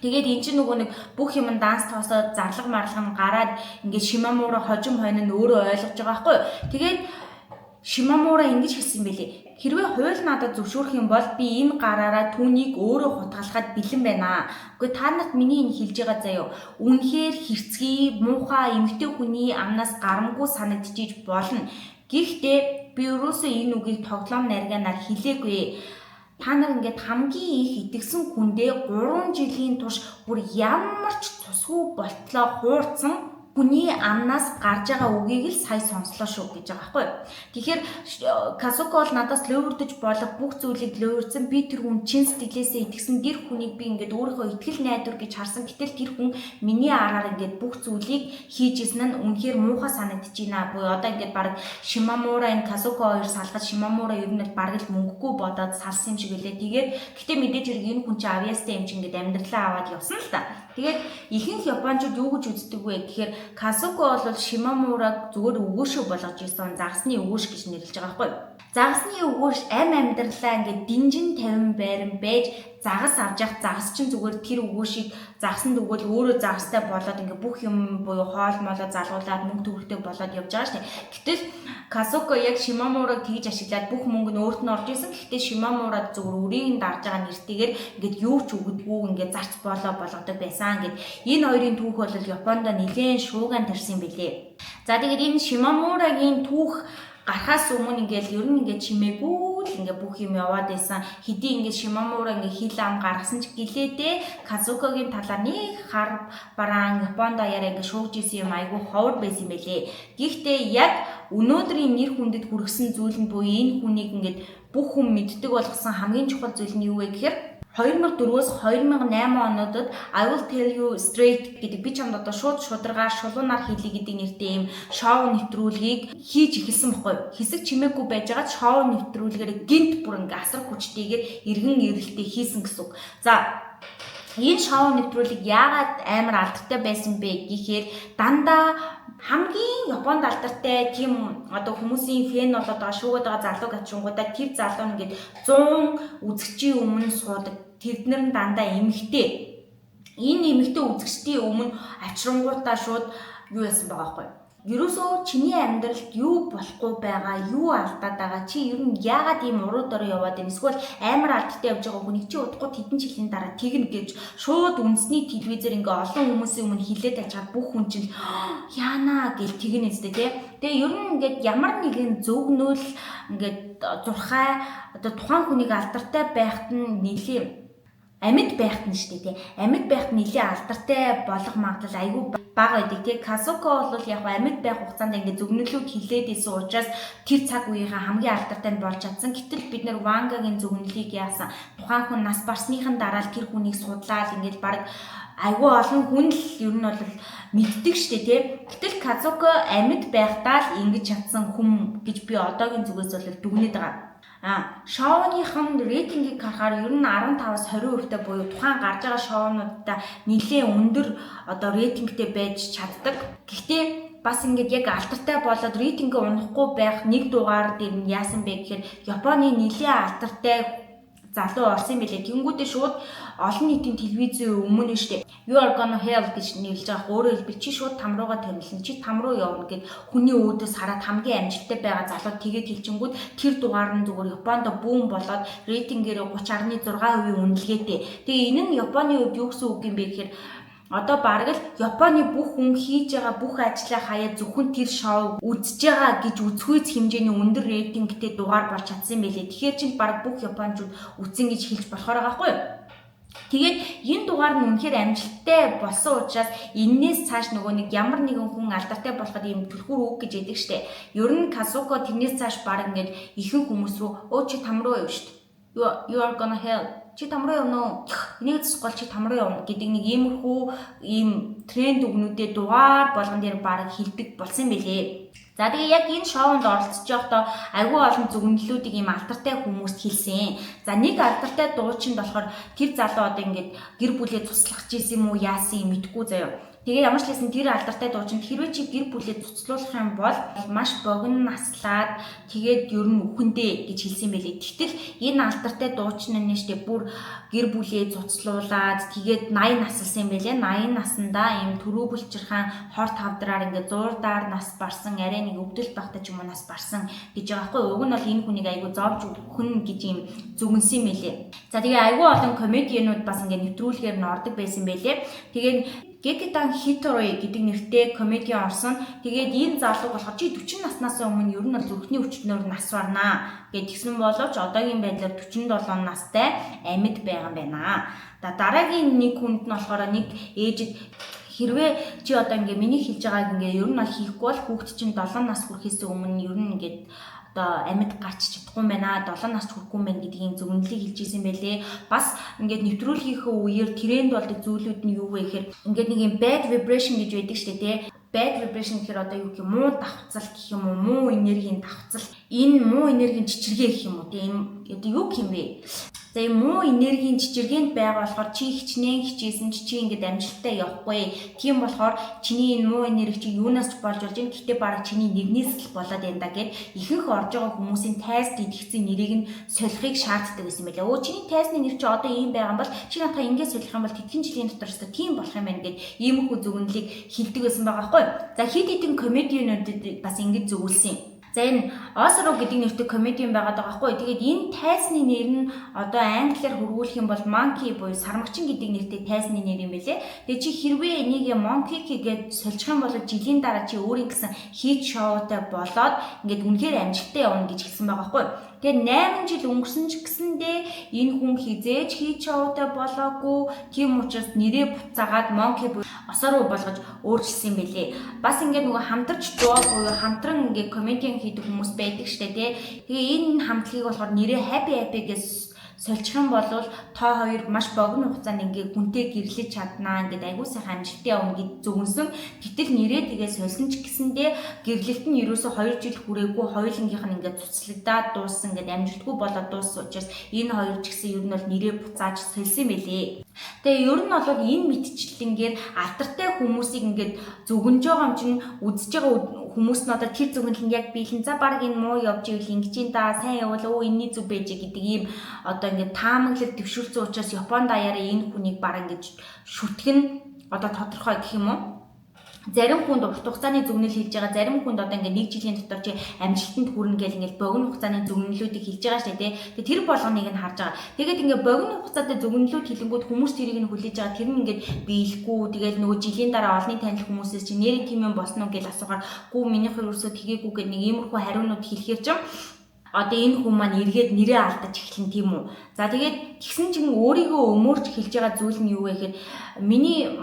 Тэгээд эн чинь нөгөө нэг бүх юм данс тоосоо зарлаг марлаг нь гараад ингээд Шимамура хожим хойно нь өөрөө ойлгож байгаа байхгүй. Тэгээд Шимамура ингэж хэлсэн байлээ. Хэрвээ хууль надад зөвшөөрөх юм бол би энэ гараараа түүнийг өөрөө хутгалахад бэлэн байна. Гэхдээ та нарт миний энэ хэлж байгаа заяа. Үнэхээр хэрцгий, муухай эмэгтэй хүний амнаас гарамгүй санагдчихж болно. Гэхдээ би өөрөөсөө энэ үгийг тоглоом нарийнаар хэлээгүй. Та нар ингээд хамгийн их итгэсэн хүндээ 3 жилийн турш бүр ямар ч цусгүй болтлоо хуурцсан хүний амнаас гарч байгаа үгийг л сая сонслоо шүү гэж байгаа байхгүй. Тэгэхээр Казуко бол надаас лөөвөрдөж болох бүх зүйлийг лөөвөрсөн. Би тэр хүн чин сэтгэлээсээ итгэсэн тэр хүнийг би ингээд өөрийнхөө итгэл найдвар гэж харсан. Гэтэл тэр хүн миний араар ингээд бүх зүйлийг хийжсэн нь үнэхээр муухай санагдаж байна. Буюу одоо ингээд баг Шимамура энэ Казуко хоёр салгаж Шимамура ер нь баг л мөнгөгүй бодоод салсан юм шиг үлээ. Тэгээд гэтээ мэдээж хэрэг энэ хүн чинь авьяастай юм чинь ингээд амьдралаа аваад явсан л та. Тэгээд ихэнх Япончууд юу гэж үздэг вэ гэхээр Казуко бол Шимамураг зүгээр өгөөшөө болгож ирсэн загасны өгөөш гэж нэрлэж байгаа байхгүй. Загасны өгөөш амьдралаа ингээд динжин 50 байран байж загас авч явах, загас чинь зүгээр тэр өгөөшийг загасанд өгөөл өөрөө загастай болоод ингээд бүх юм буюу хоол молоо залгуулад мөнгө төгрөгтэй болоод явж байгаа шнэ. Гэтэл Казуко яг Шимамураг тэгж ашиглаад бүх мөнгө нь өөрт нь орж исэн. Гэхдээ Шимамураг зүгээр үрийг нь дарж байгаа нэртэйгээр ингээд юу ч өгдөггүй ингээд зарц болгодог байсан. Ингээд энэ хоёрын түүх бол Японд нэлээд шууган тарьсан билээ. За тэгээд энэ Шимамурагийн түүх гарахаас өмнө ингээл ер нь ингээд чимээгүй л ингээд бүх юм яваад байсан. Хэдий ингээд Шимамура ингээд хил ам гаргасан ч гэлээдээ Казукогийн талаар нэг хар бараан Японд даяараа ингээд шуугж исэн юм айгүй ховор байсан юм байлээ. Гэхдээ яг өнөөдрийн нэр хүндэд хүргэсэн зүйл нь буюу энэ хүнийг ингээд бүх хүн мэддэг болгосон хамгийн чухал зүйл нь юу вэ гэхээр 2004-өөс 2008 онуудад I Will Tell You Straight гэдэг би чамд одоо шударгаар шулуунаар хийлий гэдэг нэртэй юм шоу нэвтрүүлгийг хийж эхэлсэн байхгүй. Хэсэг чимээгүй байж байгаа шоу нэвтрүүлгээр гинт бүр ингээ асар хүчтэйгээр эргэн ирэлтээ хийсэн гэсэн үг. За энэ шоу нэвтрүүлэг яагаад амар алдартай байсан бэ гэхээр дандаа хамгийн Японд алдартай тийм одоо хүмүүсийн фэн болоод байгаа шуугаад байгаа залуу гачингуудаа тэр залуу ингээд 100 үзэгчийн өмнө суудаг. Тэднэр нь дандаа эмэгтэй. Энэ эмэгтэй үзэгчдийн өмнө авчрангуудаа шууд юу яасан байгаа байхгүй. Ерөөсөө чиний амьдралд юу болохгүй байгаа, юу алдаад байгаа, чи ер нь яагаад ийм уруу дорой яваад байна? Эсвэл амар алдтай явж байгаа хүнийг чи удахгүй тэдэн жилийн дараа тэгнэ гэж шууд үндэсний телевизээр ингээ олон хүмүүсийн өмнө хилээд ажгаад бүх хүн чинь яана гэж тэгнэ үстэй тий. Тэгээ ер нь ингээд ямар нэгэн зөвгнөл ингээд зурхай одоо тухайн хүнийг алдартай байхад нь нэлээ Амьд байхт нь шүү дээ. Амьд байхт нэлээд алдартай болох магадлал айгүй бага байдаг тий. Казуко бол яг амьд байх хугацаанд ингээд зөвнөлүүд хилээд исэн учраас тэр цаг үеийнхээ хамгийн алдартай нь болж чадсан. Гэтэл бид нэр Вангагийн зөвнөлийг яасан тухайн хүн нас барсныхан дараа тэр хүнийг судлаад ингээд баг айгүй олон хүн л ер нь бол мэддэг штэ тий. Гэтэл Казуко амьд байхдаа л ингэж чадсан хүн гэж би одоогийн зүгээс бол дүгнээд байгаа. Шоуныхан рейтингийг харахаар ер нь 15-аас 20%-тай буюу тухайн гарч байгаа шоунуудаа нэлээд өндөр одоо рейтингтэй байж чаддаг. Гэхдээ бас ингээд яг алдартай болоод рейтингээ унахгүй байх нэг дугаар дээр нь яасан бэ гэхээр Японы нэлээд алдартай залуу орсон юм билээ. Тэнгүүдээ шууд олон нийтийн телевизийн өмнө штэ. You are gonna hell гэж нэрлэж байгаа. Өөрөөр хэлбэл чи шууд там руугаа томилно. Чи там руу явна гэд хүний өөдөөс хараад хамгийн амжилттай байгаа залуу тэгээд хэлчингүүд тэр дугаар нь зүгээр Японд бүүн болоод рейтингээр 30.6% үнэлгээтэй. Тэгээ энэ нь Японы хувьд юу гэсэн үг юм бэ гэхээр одоо бараг л Японы бүх хүн хийж байгаа бүх ажлаа хаяа зөвхөн тэр шоу үзэж байгаа гэж үзхүйц хэмжээний өндөр рейтингтэй дугаар болж чадсан байлээ. Тэгэхээр чинь бараг бүх японочууд үзэн гэж хэлж болохоор байгаа байхгүй юу? Тэгээд энэ дугаар нь үнэхээр амжилттай болсон учраас энээс цааш нөгөө нэг ямар нэгэн хүн алдартай болоход ийм түлхүүр үг гэж яддаг штэ. Ер нь Казуко тэрнээс цааш бараг ингээд ихэнх хүмүүс рүү чи там руу яв штэ. You are gonna hell. Чи там руу явна уу? Энийг цэцгол чи там руу явна гэдэг нэг иймэрхүү ийм тренд үгнүүдэд дугаар болгон дээр бараг хилдэг болсон байлээ. За тэгээ яг энэ шоунд оролцож байхдаа айгүй олон зөвнөлүүдийг ийм алдартай хүмүүст хэлсэн. За нэг алдартай дуучин болохоор тэр залуу одоо ингээд гэр бүлээ туслах гэсэн юм уу яасан юм мэдгүй заяа. Тэгээ ямар ч хэлсэн тэр алдартай дуучин хэрвээ чи гэр бүлээ цуцлуулах юм бол маш богино наслаад тэгээд ер нь үхэндээ гэж хэлсэн байлээ. Тэгтэл энэ алдартай дуучин нь нэштэй бүр гэр бүлээ цуцлуулаад тэгээд 80 наслсан юм байлээ. 80 наснда ийм төрөө булчирхан хор тавдраар ингээд зуурдаар нас барсан арай нэг өвдөл багтаж юм уу нас барсан гэж байгаа хгүй. Уг нь бол энэ хүнийг айгүй зовж өгөх гэж ийм зүгэнсэн юм байлээ. За тэгээ айгүй олон комедианууд бас ингээд нэвтрүүлгээр нь ордог байсан байлээ. Тэгээд Гекитан Хиторой гэдэг нэртэй комедиан орсон. Тэгээд энэ залуу болохоор чи 40 наснаас өмнө ер нь бол зүрхний өвчтнөр нас барнаа гэдгсэн боловч одоогийн байдлаар 47 настай амьд байгаа юм байна. Дараагийн нэг хүнд нь болохоор нэг ээжид хэрвээ чи одоо ингээ миний хэлж байгааг ингээ ер нь бол хийхгүй бол хүүхд чинь 7 нас хүрэхээс өмнө ер нь ингээд одоо амьд гарч чадахгүй юм байна. 7 нас хүрэхгүй юм байна гэдгийг зөвнөлийг хэлж ирсэн байлээ. Бас ингээд нэвтрүүлгийнхээ үеэр тренд болдог зүйлүүд нь юу вэ гэхээр ингээд нэг юм bad vibration гэж байдаг шүү дээ, тий. Bad vibration гэхээр одоо юу гэх юм муу давхцал гэх юм уу, муу энергийн давхцал. Энэ муу энергийн чичиргээ гэх юм уу, тий. Энэ юу гэх юм бэ? За ийм муу энергийн чичиргээнд байгаа болохоор чи хичнээн хичээсэн чи ингээд амжилттай явахгүй. Тийм болохоор чиний энэ муу энерги чи юунаас ч болж болж юм. Гэхдээ бараг чиний нэгнээс л болоод байна да гэд ихэнх орж байгаа хүмүүсийн тайз дидгцийн нэрийг нь солихыг шаарддаг гэсэн байлаа. Өө чиний тайзны нэр чи одоо ийм байгаа юм бол чи надаа ингээд солих юм бол тэтгэн жилийн дотор өстө тийм болох юм байна гэд иймэрхүү зөвнөлийг хэлдэг байсан байгаа байхгүй. За хэд хэдэн комедиануудад бас ингэж зөвлөсөн. За энэ Осро гэдэг нэртэй комедиан байгаад байгаа байхгүй. Тэгээд энэ тайзны нэр нь одоо англиар хөрвүүлэх юм бол monkey буюу сармагчин гэдэг нэртэй тайзны нэр юм байлээ. Тэгээд чи хэрвээ энийг monkey гэж сольчих юм бол жилийн дараа чи өөрийн гэсэн хит шоутай болоод ингээд үнэхээр амжилттай явна гэж хэлсэн байгаа байхгүй. Тэгээд 8 жил өнгөрсөн ч гэсэндээ энэ хүн хизээж хит шоутай болоогүй. Тийм учраас нэрээ буцаагаад monkey буюу осороо болгож өөрчилсөн юм байлээ. Бас ингээд нөгөө хамтарч дуу буюу хамтран ингээд комедиан хийдэг хүмүүс байдаг штэ тий. Тэгээ энэ хамтлагийг болохоор нэрээ happy гэж сольчих юм бол тоо хоёр маш богино хугацаанд ингээ хүнтэй гэрлэж чаднаа ингээд айгуу сайхан амжилттай явна гэж зөвнсөн. Гэтэл нэрээ тэгээ сольсон ч гэсэндээ гэрлэлт нь ерөөсө 2 жил хүрээгүй хоёулангийнх нь ингээ цуцлагдаад дууссан ингээд амжилтгүй болоод дууссан учраас энэ хоёр ч гэсэн ер нь бол нэрээ буцааж сольсон байлээ. Тэгээ ер нь бол энэ мэдчлэнгээр алдартай хүмүүсийг ингээд зөвгөнж байгаа юм чинь үзэж байгаа хүмүүс нь одоо тэр зөвгөнлөнд яг биелэн за баг энэ муу явж ивэл ингэж юм да сайн явал өө энэний зүг байж гэдэг ийм одоо ингээд таамаглал төвшүүлсэн учраас Японд даяараа энэ хүнийг баг ингэж шүтгэн одоо тодорхой гэх юм уу. Зарим хүнд урт хугацааны зөвнөл хийж байгаа, зарим хүнд одоо ингээд 1 жилийн дотор чи амжилтанд хүрнэ гэл ингээд богино хугацааны зөвнөлүүдийг хийж байгаа шүү дээ. Тэгээ тэр болгоныг нь харж байгаа. Тэгээд ингээд богино хугацаатай зөвнөлүүд хийлэнгүүд хүмүүс тэрийг нь хүлээж байгаа. Тэр нь ингээд биелэхгүй. Тэгээд нөгөө жилийн дараа олонний танил хүмүүсээс чи нэрийн тийм юм болсон уу гэж асуухаар гүү минийх ерөөсөө тгээгүй гэдэг нэг иймэрхүү хариунууд хэлэхээр ч одоо энэ хүн маань эргээд нэрээ алдаж эхлэн тийм үү. За тэгээд тэгсэн чинь өөрийгөө өмөрч хэлж байгаа зүйл нь юу вэ гэхээр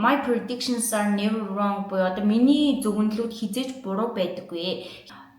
my predictions are never wrong буюу одоо миний зөвгөндлүүд хизээж буруу байдаггүй.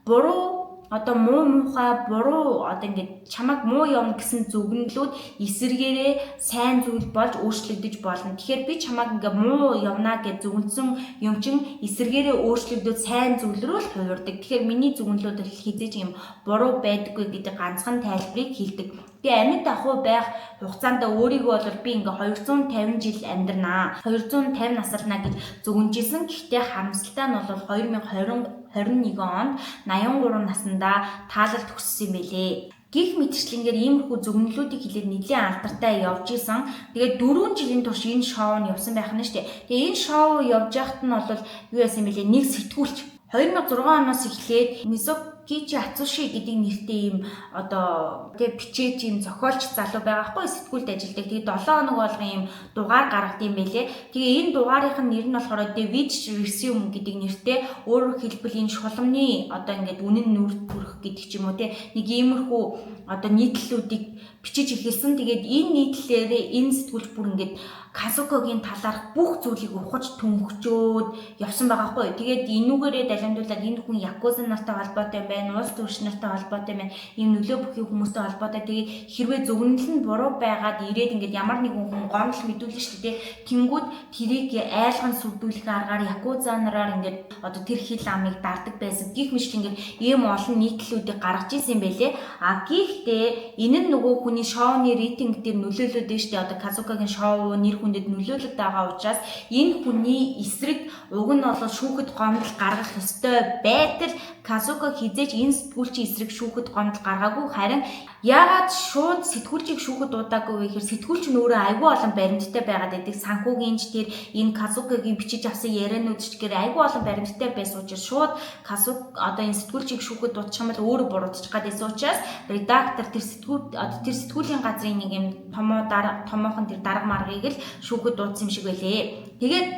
Буруу одоо муухай буруу одоо ингээд чамайг муу явна гэсэн зөвгөндлүүд эсэргээрээ сайн зүйл болж өөрчлөгдөж болно. Тэгэхээр би чамайг ингээд муу явна гэж зөвгөнсөн юм чин эсэргээрээ өөрчлөгдөж сайн зүйл рүү л хувирдаг. Тэгэхээр миний зөвгөндлүүд хизээж юм буруу байдаггүй гэдэг ганцхан тайлбарыг хэлдэг. Би амьд ахуй байх хугацаанд өөрийгөө бол би ингээ 250 жил амьдрнаа. 250 насарнаа гэж зөвгөнжсэн. Гэхдээ харамсалтай нь бол 2021 онд 83 наснда таалал төгссөн юм байлээ. Гих мэтчлэнгээр иймэрхүү зөвгөнлүүдийг хэлээд нэлийн алдартай явж исэн. Тэгээд 4 жилийн турш энэ шоу нь явсан байх нь шүү дээ. Тэгээд энэ шоу явж байхад нь бол юу яасан бэлээ? Нэг сэтгүүлч 2006 оноос эхлээд Мисокичи Ацуши гэдэг нэртэй ийм одоо тэгээ бичээч ийм зохиолч залуу байгаа хгүй сэтгүүлд ажилладаг. Тэгээ 7 хоног болгон ийм дугаар гаргад юм байлээ. Тэгээ энэ дугаарынх нь нэр нь болохоор David Resume гэдэг нэртэй өөрөөр хэлбэл энэ шулмны одоо ингээд үнэн нүрд төрөх гэдэг ч юм уу те нэг иймэрхүү одоо нийтлэлүүдийг бичиж эхэлсэн. Тэгээд энэ нийтлэлээрээ энэ сэтгүүлч бүр ингээд Казукогийн талаарх бүх зүйлийг ухаж түнхчөөд явсан байгаа хгүй. Тэгээд энүүгээрээ далимдуулаад энэ хүн Якуза нартай холбоотой юм байна, улс төрч нартай холбоотой юм байна. Ийм нөлөө бүхий хүмүүстэй холбоотой. Тэгээд хэрвээ зөвгөнөл нь буруу байгаад ирээд ингээд ямар нэгэн хүн гомдол мэдүүлнэ шүү дээ. Тэнгүүд тэрийг айлган сүрдүүлэх аргаар Якуза нараар ингээд одоо тэр хил амыг дардаг байсан. Гих мэт ингээд ийм олон нийтлэлүүдийг гаргаж ирсэн юм байлээ. А гэхдээ энэ нь нөгөө хүний шоуны рейтинг дээр нөлөөлөд дээ шүү дээ. Одоо Казукогийн шоу нэр хүндэд нөлөөлөд байгаа учраас энэ хүний эсрэг уг нь бол шүүхэд гомдол гаргах ёстой байтал Казуко хизээж энэ сэтгүүлчийн эсрэг шүүхэд гомдол гаргаагүй. Харин яагаад шууд сэтгүүлчийг шүүхэд дуудаагүй вэ гэхээр сэтгүүлч нь өөрөө айгүй олон баримттай байгаад байдаг. Санхүүгийн ч тэр энэ Казукогийн бичиж авсан ярианууд ч гэр айгүй олон баримттай байсан учраас шууд Казуко одоо энэ сэтгүүлчийг шүүхэд дуудчих юм бол өөрөө буруутчих гадайсан учраас редактор тэр сэтгүүлийн газрын нэг юм томоохон тэр дарга маргыг л шүүхэд дуудсан юм шиг байлээ. Тэгээд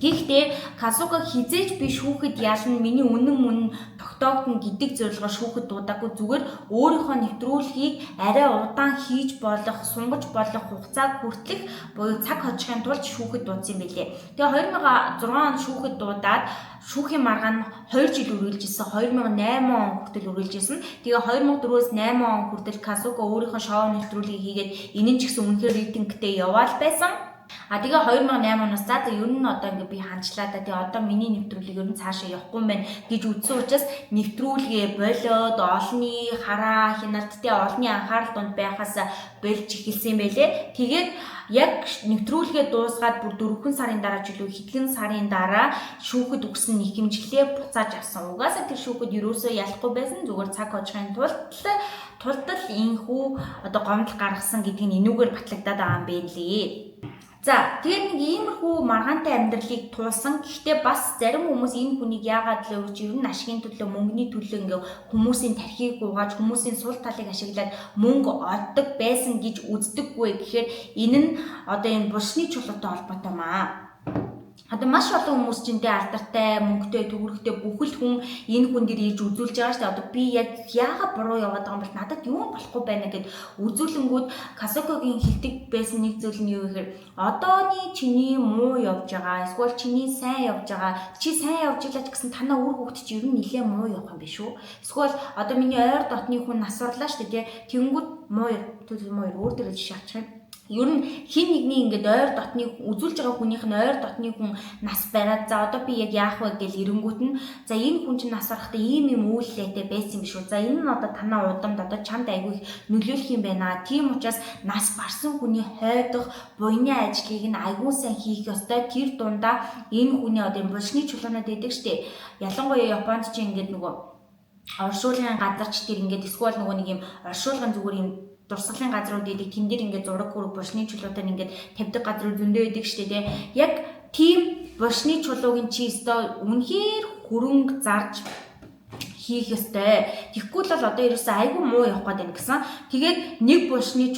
гэхдээ Казуко хизээж би шүүхэд ялна миний үнэн тогтоогдно гэдэг зорилгоор шүүхэд дуудаагүй зүгээр өөрийнхөө нэвтрүүлгийг арай удаан хийж болох, сунгаж болох хугацааг хүртэх буюу цаг хожихын тулд шүүхэд дуудсан юм билээ. Тэгээ 2006 онд шүүхэд дуудаад шүүхийн маргаан нь 2 жил үргэлжилсэн. 2008 он хүртэл үргэлжилсэн. Тэгээ 2004-өөс 8 он хүртэл Казуко өөрийнхөө шоу нэвтрүүлгийг хийгээд энэ ч гэсэн үнэхээр рейтингтэй яваал байсан. Тэгээ 2008 оноос за ер нь одоо ингээ би ханчлаа да. Тэгээ одоо миний нэвтрүүлэг ер нь цаашаа явахгүй юм байна гэж үзсэн учраас нэвтрүүлгээ болоод олонний хараа хяналттай олонний анхаарал донд байхаас болж эхэлсэн юм байлээ. Тэгээд яг нэвтрүүлгээ дуусгаад бүр 4 сарын дараа ч илүү хэдхэн сарын дараа шүүхэд өгсөн нэг хэмжлээ буцааж авсан. Угаасаа тэр шүүхэд ерөөсөө ялахгүй байсан. Зүгээр цаг хожихын тулд л инхүү одоо гомдол гаргасан гэдг нь энүүгээр батлагдаад байгаа юм байна лээ. За тэгээд нэг иймэрхүү маргаантай амьдралыг туулсан. Гэхдээ бас зарим хүмүүс энэ хүнийг яагаад л өвч ер нь ашигын төлөө мөнгөний төлөө ингээ хүмүүсийн тархийг угааж хүмүүсийн сул талыг ашиглаад мөнгө олдог байсан гэж үздэггүй. Тэгэхээр энэ нь одоо энэ булшны чулуутай холбоотой маа. Одоо маш олон хүмүүс ч энэ алдартай, мөнгөтэй, төгрөгтэй бүхэл хүн энэ хүн дээр ирж үзүүлж байгаа шүү дээ. Одоо би яг яагаад буруу яваад байгаа юм бол надад юу болохгүй байна гэд үзүүлэнгүүд Казукогийн хэлдэг байсан нэг зүйл нь юу гэхээр одооний чиний муу явж байгаа, эсвэл чиний сайн явж байгаа, чи сайн явж илаач гэсэн танаа үр хөвгт чи ер нь нэлээд муу явах юм биш үү? Эсвэл одоо миний ойр дотны хүн нас орлаа шүү дээ. Тэнгүүд муу өөр дээр жишээ авчих юм. Ер нь хин нэгний ингээд ойр дотны үзүүлж байгаа хүнийх нь ойр дотны хүн нас бариад за одоо би яг яах вэ гэж эренгүүт нь за энэ хүн чинь нас барахтаа ийм үйлдэлтэй байсан юм шүү. За энэ нь одоо танаа удамд одоо чамд айгүй нөлөөлөх юм байна. Тийм учраас нас барсан хүний хойдох буйны ажлыг нь айгүй сайн хийх ёстой. Тэр дундаа энэ хүний одоо булшны чулуунууд байдаг штеп. Ялангуяа Японд чи ингээд нөгөө оршуулгын газарч тэр ингээд эсвэл нөгөө нэг юм оршуулгын зүгээр юм дурсгалын газрууд идэг тэн дээр ингээд зураг хөрөг булшны чулуутай ингээд тавьдаг газрууд зөндөө идэг штэ тий. Яг тийм булшны чулуугийн чи өстой үнэхээр хөрөнгө зарж хийх ёстой. Тэгэхгүй л одоо ерөөсөө айгүй муу явах гээд байна гэсэн. Тэгээд нэг булшны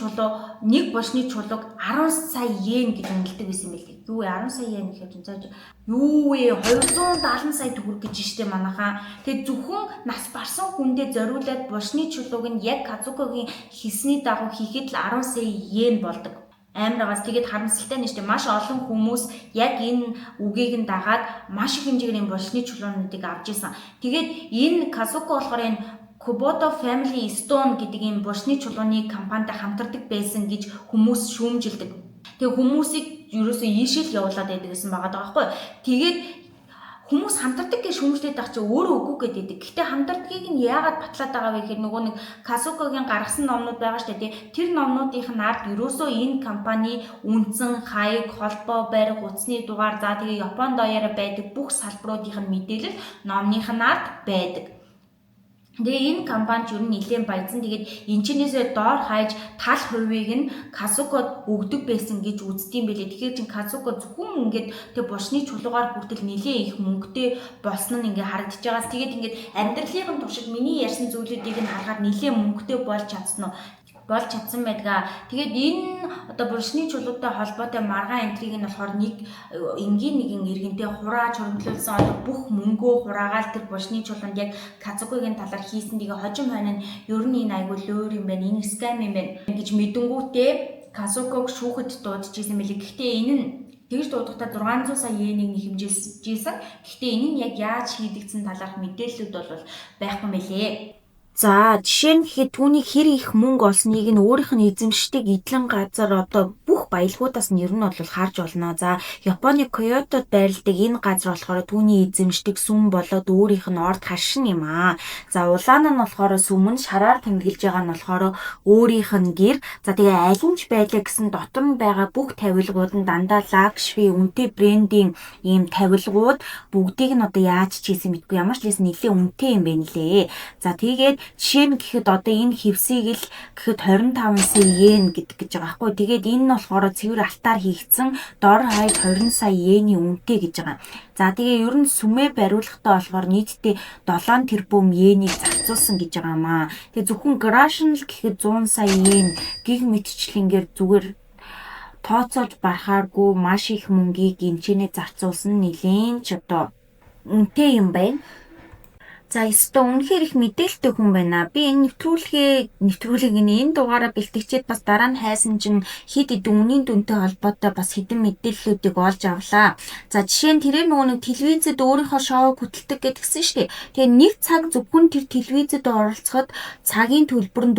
чулууг 10 сая йен гэж үнэлдэг байсан юм билээ. Юу вэ 10 сая йен гэхэд зааж юу вэ 270 сая төгрөг гэж штэ манайхаа. Тэгээд зөвхөн нас барсан хүндээ зориулаад булшны чулууг нь яг Казукогийн хийсний дагуу хийхэд л 10 сая йен болдог. Амаргаас тэгээд харамсалтай нь штэ маш олон хүмүүс яг энэ үгийг нь дагаад маш их хэмжээгээр булшны чулуунуудыг авч исэн. Тэгээд энэ Казуко болохоор энэ Kubota Family Stone гэдэг ийм булшны чулууны компанитай хамтардаг байсан гэж хүмүүс шүүмжилдэг. Тэгээ хүмүүсийг ерөөсөө ийшэл явуулаад байдаг гэсэн байгаа байхгүй. Тэгээд хүмүүс хамтардаг гэж шүүмжлээд байгаа чи өөрөө үгүй гэдэг. Гэхдээ хамтардгийг нь яагаад батлаад байгаа вэ гэхээр нөгөө нэг Казукогийн гаргасан номнууд байгаа шүү дээ. Тэр номнуудын ард ерөөсөө энэ компани үндсэн, хаяг, холбоо, барь, утасны дугаар за тэгээ Японд даяараа байдаг бүх салбаруудын мэдээлэл номных нь ард байдаг. Тэгээ энэ компани ч ер нь нэлээд баязан тэгээд энчнээсээ доор хайж тал хувийг нь Казукод өгдөг байсан гэж үздэг юм билээ. Тэгэхээр чин Казуко зөвхөн ингээд тэг булшны чулуугаар хүртэл нэлээд их мөнгөтэй болсон нь ингээд харагдаж байгаас тэгээд ингээд амьдралын туршид миний ярьсан зүйлүүдийг нь харахад нэлээд мөнгөтэй болж чадсан байдгаа. Тэгээд энэ одоо булшны чулуутай холбоотой маргаан энтриг нь болохоор нэг энгийн иргэнтэй хурааж хөрөнгөлүүлсэн одоо бүх мөнгөө хураагаал тэр булшны чулуунд яг Казукогийн талаар хийсэн тэгээ хожим хойно нь ер нь энэ айгуу лөөр юм байна, энэ скам юм байна гэж мэдэнгүүтээ Казуког шүүхэд дуудажсэн мэлээ. Гэхдээ энэ нь тэгж дуудахтаа 600 сая йенийг хэмжээжсэн. Гэхдээ энэ нь яг яаж хийгдсэн талаарх мэдээллүүд бол байхгүй мэлээ. За жишээ нь гэхэд түүний хэр их мөнгө олсныг нь өөрийнх нь эзэмшдэг эдлэн газар одоо бүх баялагуудаас нь ер нь бол харж болно. За Японы Кёотод байрладаг энэ газар болохоор түүний эзэмшдэг сүм болоод өөрийнх нь орд харшин юм аа. За улаан нь болохоор сүм нь шараар тэмдэглэж байгаа нь болохоор өөрийнх нь гэр. За тэгээ алинч байлаа гэсэн дотор нь байгаа бүх тавилгууд нь дандаа лакшри үнэтэй брендийн ийм тавилгууд бүгдийг нь одоо яаж чийсэн мэдгүй ямар ч лээс нэлээд үнэтэй юм байна лээ. За тэгээд жишээ нь гэхэд одоо энэ хевсийг л гэхэд 25 сая йен гэдэг гэж байгаа байхгүй. Тэгээд энэ нь болохоор цэвэр алтаар хийгдсэн дор хаяг 20 сая йений үнэтэй гэж байгаа. За тэгээ ер нь сүмээ бариулахдаа болохоор нийтдээ 7 тэрбум йенийг зарцуулсан гэж байгаа маа. Тэгээ зөвхөн грашн л гэхэд 100 сая йен гих мэтчлэнгээр зүгээр тооцоолж барахааргүй маш их мөнгийг энчнээ зарцуулсан нэлээд ч одоо үнэтэй юм байна. За эсвэл үнэхээр их мэдээлэлтэй хүн байна. Би энэ нэвтрүүлгийг энэ дугаараа бэлтгэжээд бас дараа нь хайсан чинь хэд хэдэн үнийн дүнтэй холбоотой бас хэдэн мэдээллүүдийг олж авлаа. За жишээ нь тэрээр нөгөө нэг телевизэд өөрийнхөө шоуг хөтэлдэг гэдгсэн шүү дээ. Тэгээ нэг цаг зөвхөн тэр телевизэд оролцоход цагийн төлбөр нь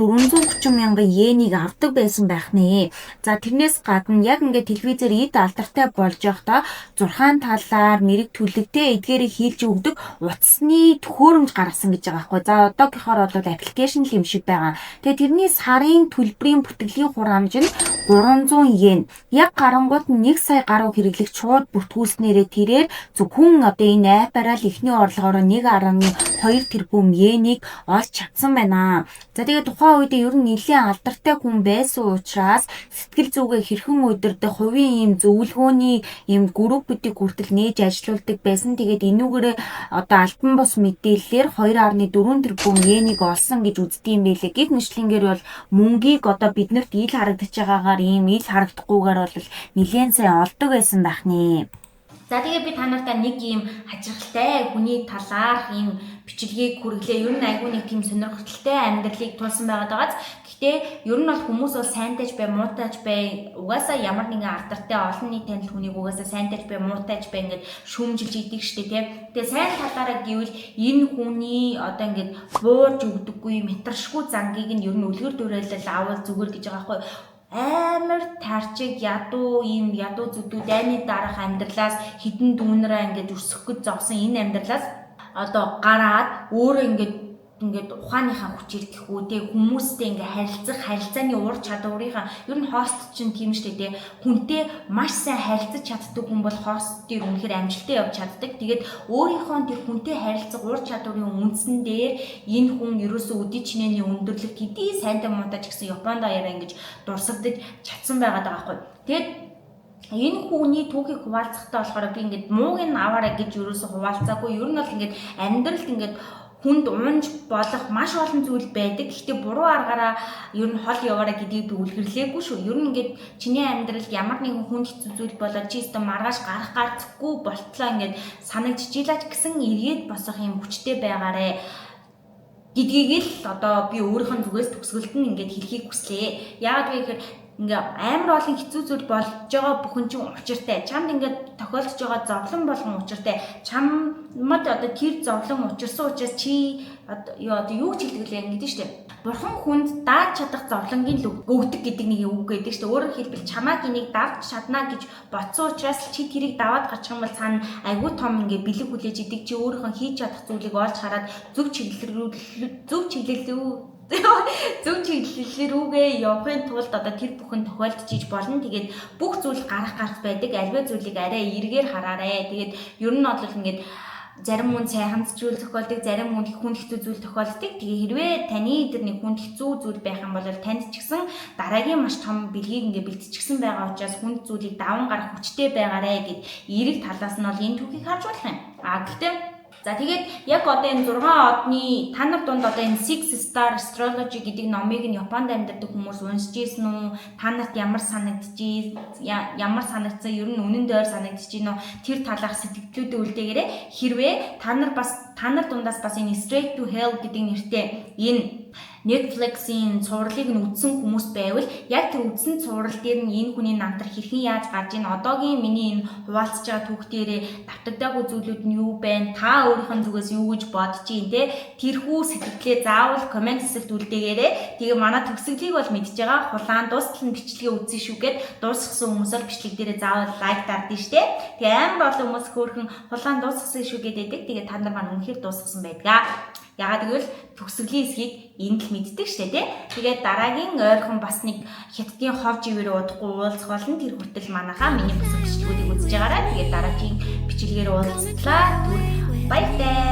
430 мянган йенийг авдаг байсан байх нэ. За тэрнээс гадна яг ингээд телевизээр эд алдартай болж явахдаа 6 талаар мэрэг төлөвтэй эдгээрийг хийлж өгдөг утасны төхөөрөмж гаргасан гэж байгаа байхгүй. За одоогийнхоор бол аппликейшн юм шиг байгаа. Тэгээ тэрний сарын төлбөрийн бүтэглэлийн хураамж нь 300 йен. Яг гарангууд 1 сая гаруй хэрэглэгч шууд бүртгүүлснээрээ тэрээр зөвхөн одоо энэ аппараа л эхний орлогоор 1.2 тэрбум йенийг олж чадсан байна. За тэгээ тухайн үед ер нь нэлийн алдартай хүн байсан учраас сэтгэл зүгээ хэрхэн удирдах, хувийн ийм зөвлөгөөний ийм группүүдийг хүртэл нээж ажилуулдаг байсан. Тэгээд энүүгээрээ одоо альбан бус мэдээлэл 2.4 тэрбум йенийг олсон гэж үздэг юм байлээ. Гэвч мэтлэнгээр бол мөнгийг одоо биднэрт ил харагдаж байгаагаар ийм ил харагдахгүйгээр бол нэлээд сайн олдог байсан байх нэ. За тэгээ би та нартай нэг ийм хачирхалтай хүний талаарх ийм бичлэгийг хүргэлээ. Ер нь айгүй нэг тийм сонирхолтой амьдралыг туулсан байгаад байгааз. Гэхдээ ер нь бол хүмүүс бол сайнтайж бай, муутайж бай. Угаасаа ямар нэгэн алдартай олон нийт танил хүнийг угаасаа сайнтайж бай, муутайж бай ингээд шүүмжилж идэг штэ тий. Тэгээ сайн талаараа гэвэл энэ хүний одоо ингээд бууж өгдөггүй, метршгүй зангийг нь ер нь үлгэр дуурайлал авал зүгээр гэж байгаа байхгүй. Амар тарчиг ядуу зүдүү дайны дараах амьдралаас хідэн дүүнрээ ингээд өсөх гэж зогсон энэ амьдралаас одоо гараад өөрөө ингээд ухааныхаа хүчээр гэхүү те хүмүүстэй ингээ харилцааны ур чадварынхаа ер нь хост чинь тийм штэ те хүнтэй маш сайн харилцаж чаддаг хүн бол хостыг үнэхээр амжилттай явж чаддаг. Тэгээд өөрийнхөө тэр хүнтэй харилцах ур чадварын үндсэн дээр энэ хүн ерөөсөө өдий чинээний өндөрлөлт хэдий сайнтай муудаж гэсэн Японд аяараа ингэж дурсагдаж чадсан байгаад байгаа байхгүй. Тэгээд энэ хүний түүхийг хуваалцахтаа болохоор би ингээд мууг нь аваарай гэж ерөөсөө хуваалцаагүй. Ер нь бол ингээд амьдралд ингээд хүнд унж болох маш олон зүйл байдаг. Гэхдээ буруу аргаараа ер нь хол яваараа гэдгийг би үлгэрлээгүй шүү. Ер нь ингээд чиний амьдралд ямар нэгэн хүнд хэцүү зүйл болоод чи өстө маргааш гарах гарцгүй болтлоо ингээд санагдчихилаач гэсэн эргээд босох юм хүчтэй байгаарэ гэдгийг л одоо би өөрийнхөө зүгээс төгсгөлд нь ингээд хэлхийг хүслээ. Яагаад вэ гэхээр ингээ амар олон хэцүү зүйл болж байгаа бүхэн чинь учиртай. Чамд ингээ тохиолдож байгаа зовлон болгон учиртай. Чамд одоо тэр зовлон учирсан учраас чи одоо юу ч хэлдэг лээ гэдэг штеп. Бурхан хүнд дааж чадах зовлонгийн л өгдөг гэдэг нэг үг гэдэг штеп. Өөрөөр хэлбэл чамааг энийг давж чадна гэж бодсон учраас чи тэрийг даваад гарчих юм бол цаана айгүй том ингээ бэлэг хүлээж идэг чи өөрийнхөө хийж чадах зүйлийг олж хараад зөв чиглэлрүүгээ явахын тулд одоо тэр бүхэн тохиолдож иж болно. Тэгээд бүх зүйл гарах байдаг. Альва зүйлийг арай эргээр хараарэ. Тэгээд ер нь бол ингээд зарим хүн сайхан зүйл тохиолдог, зарим хүн хүнд хэцүү зүйл тохиолддог. Тэгээ хэрвээ таны тэр нэг хүнд хэцүү зүйл байх юм бол танд ч гэсэн дараагийн маш том бэлгийг ингээд бэлтчихсэн байгаа учраас хүнд зүйлийг даван гарах хүчтэй байгаарэ гэд эерэг талаас нь бол энэ түүхийг харж болох юм. Гэхдээ за тэгээд яг одоо энэ 6 одны та нар дунд одоо энэ 6 Star Astrology гэдэг номыг нь Японд амьдардаг хүмүүс уншиж ийсэн үү? Та нарт ямар санагдсан ер нь үнэн дээр санагдаж байна уу? Тэр талаарх сэтгэлдлүүдээ үлдээгээрэй. Хэрвээ та нар дундаас бас энэ Straight to Hell гэдэг нэртэй энэ Netflix-ийн цувралыг нь үзсэн хүмүүс байвал яг тэр үзсэн цуврал дээр нь энэ хүний намтар хэрхэн яаж гарч ийн одоогийн миний энэ хуваалцж байгаа түүх дээрээ давтагдаагүй зүйлүүд нь юу байна? Та өөрийнхөө зүгээс юу гэж бодож ийн те? Тэрхүү сэтгэлээ заавал комент хэсэгт үлдээгээрэй. Тэгээ манай төгсгөлийг бол мэдж байгаа. Хулаан дуустал нь бичлэгээ үзсэн шүүгээд дуусгасан хүмүүс бол бичлэг дээрээ заавал лайк дардсан штэ. Тэгээ амар олон хүмүүс хөөрхөн хулаан дуусгасан шүүгээд байдаг. Тэгээ та нар маань үнэхээр дуусгасан байдгаа. Ягаад гэвэл төгсгөлийн хэсгийг энд л мэддэг штэ тий. Тэгээд дараагийн ойрхон бас нэг хятадын хов живээр удахгүй уулзах болно. Тэр хүртэл манайхаа миний бүсэг бичлэгүүдийг үзэж байгаарай. Тэгээд дараагийн бичлэгээр уулзлаа. Баяртай.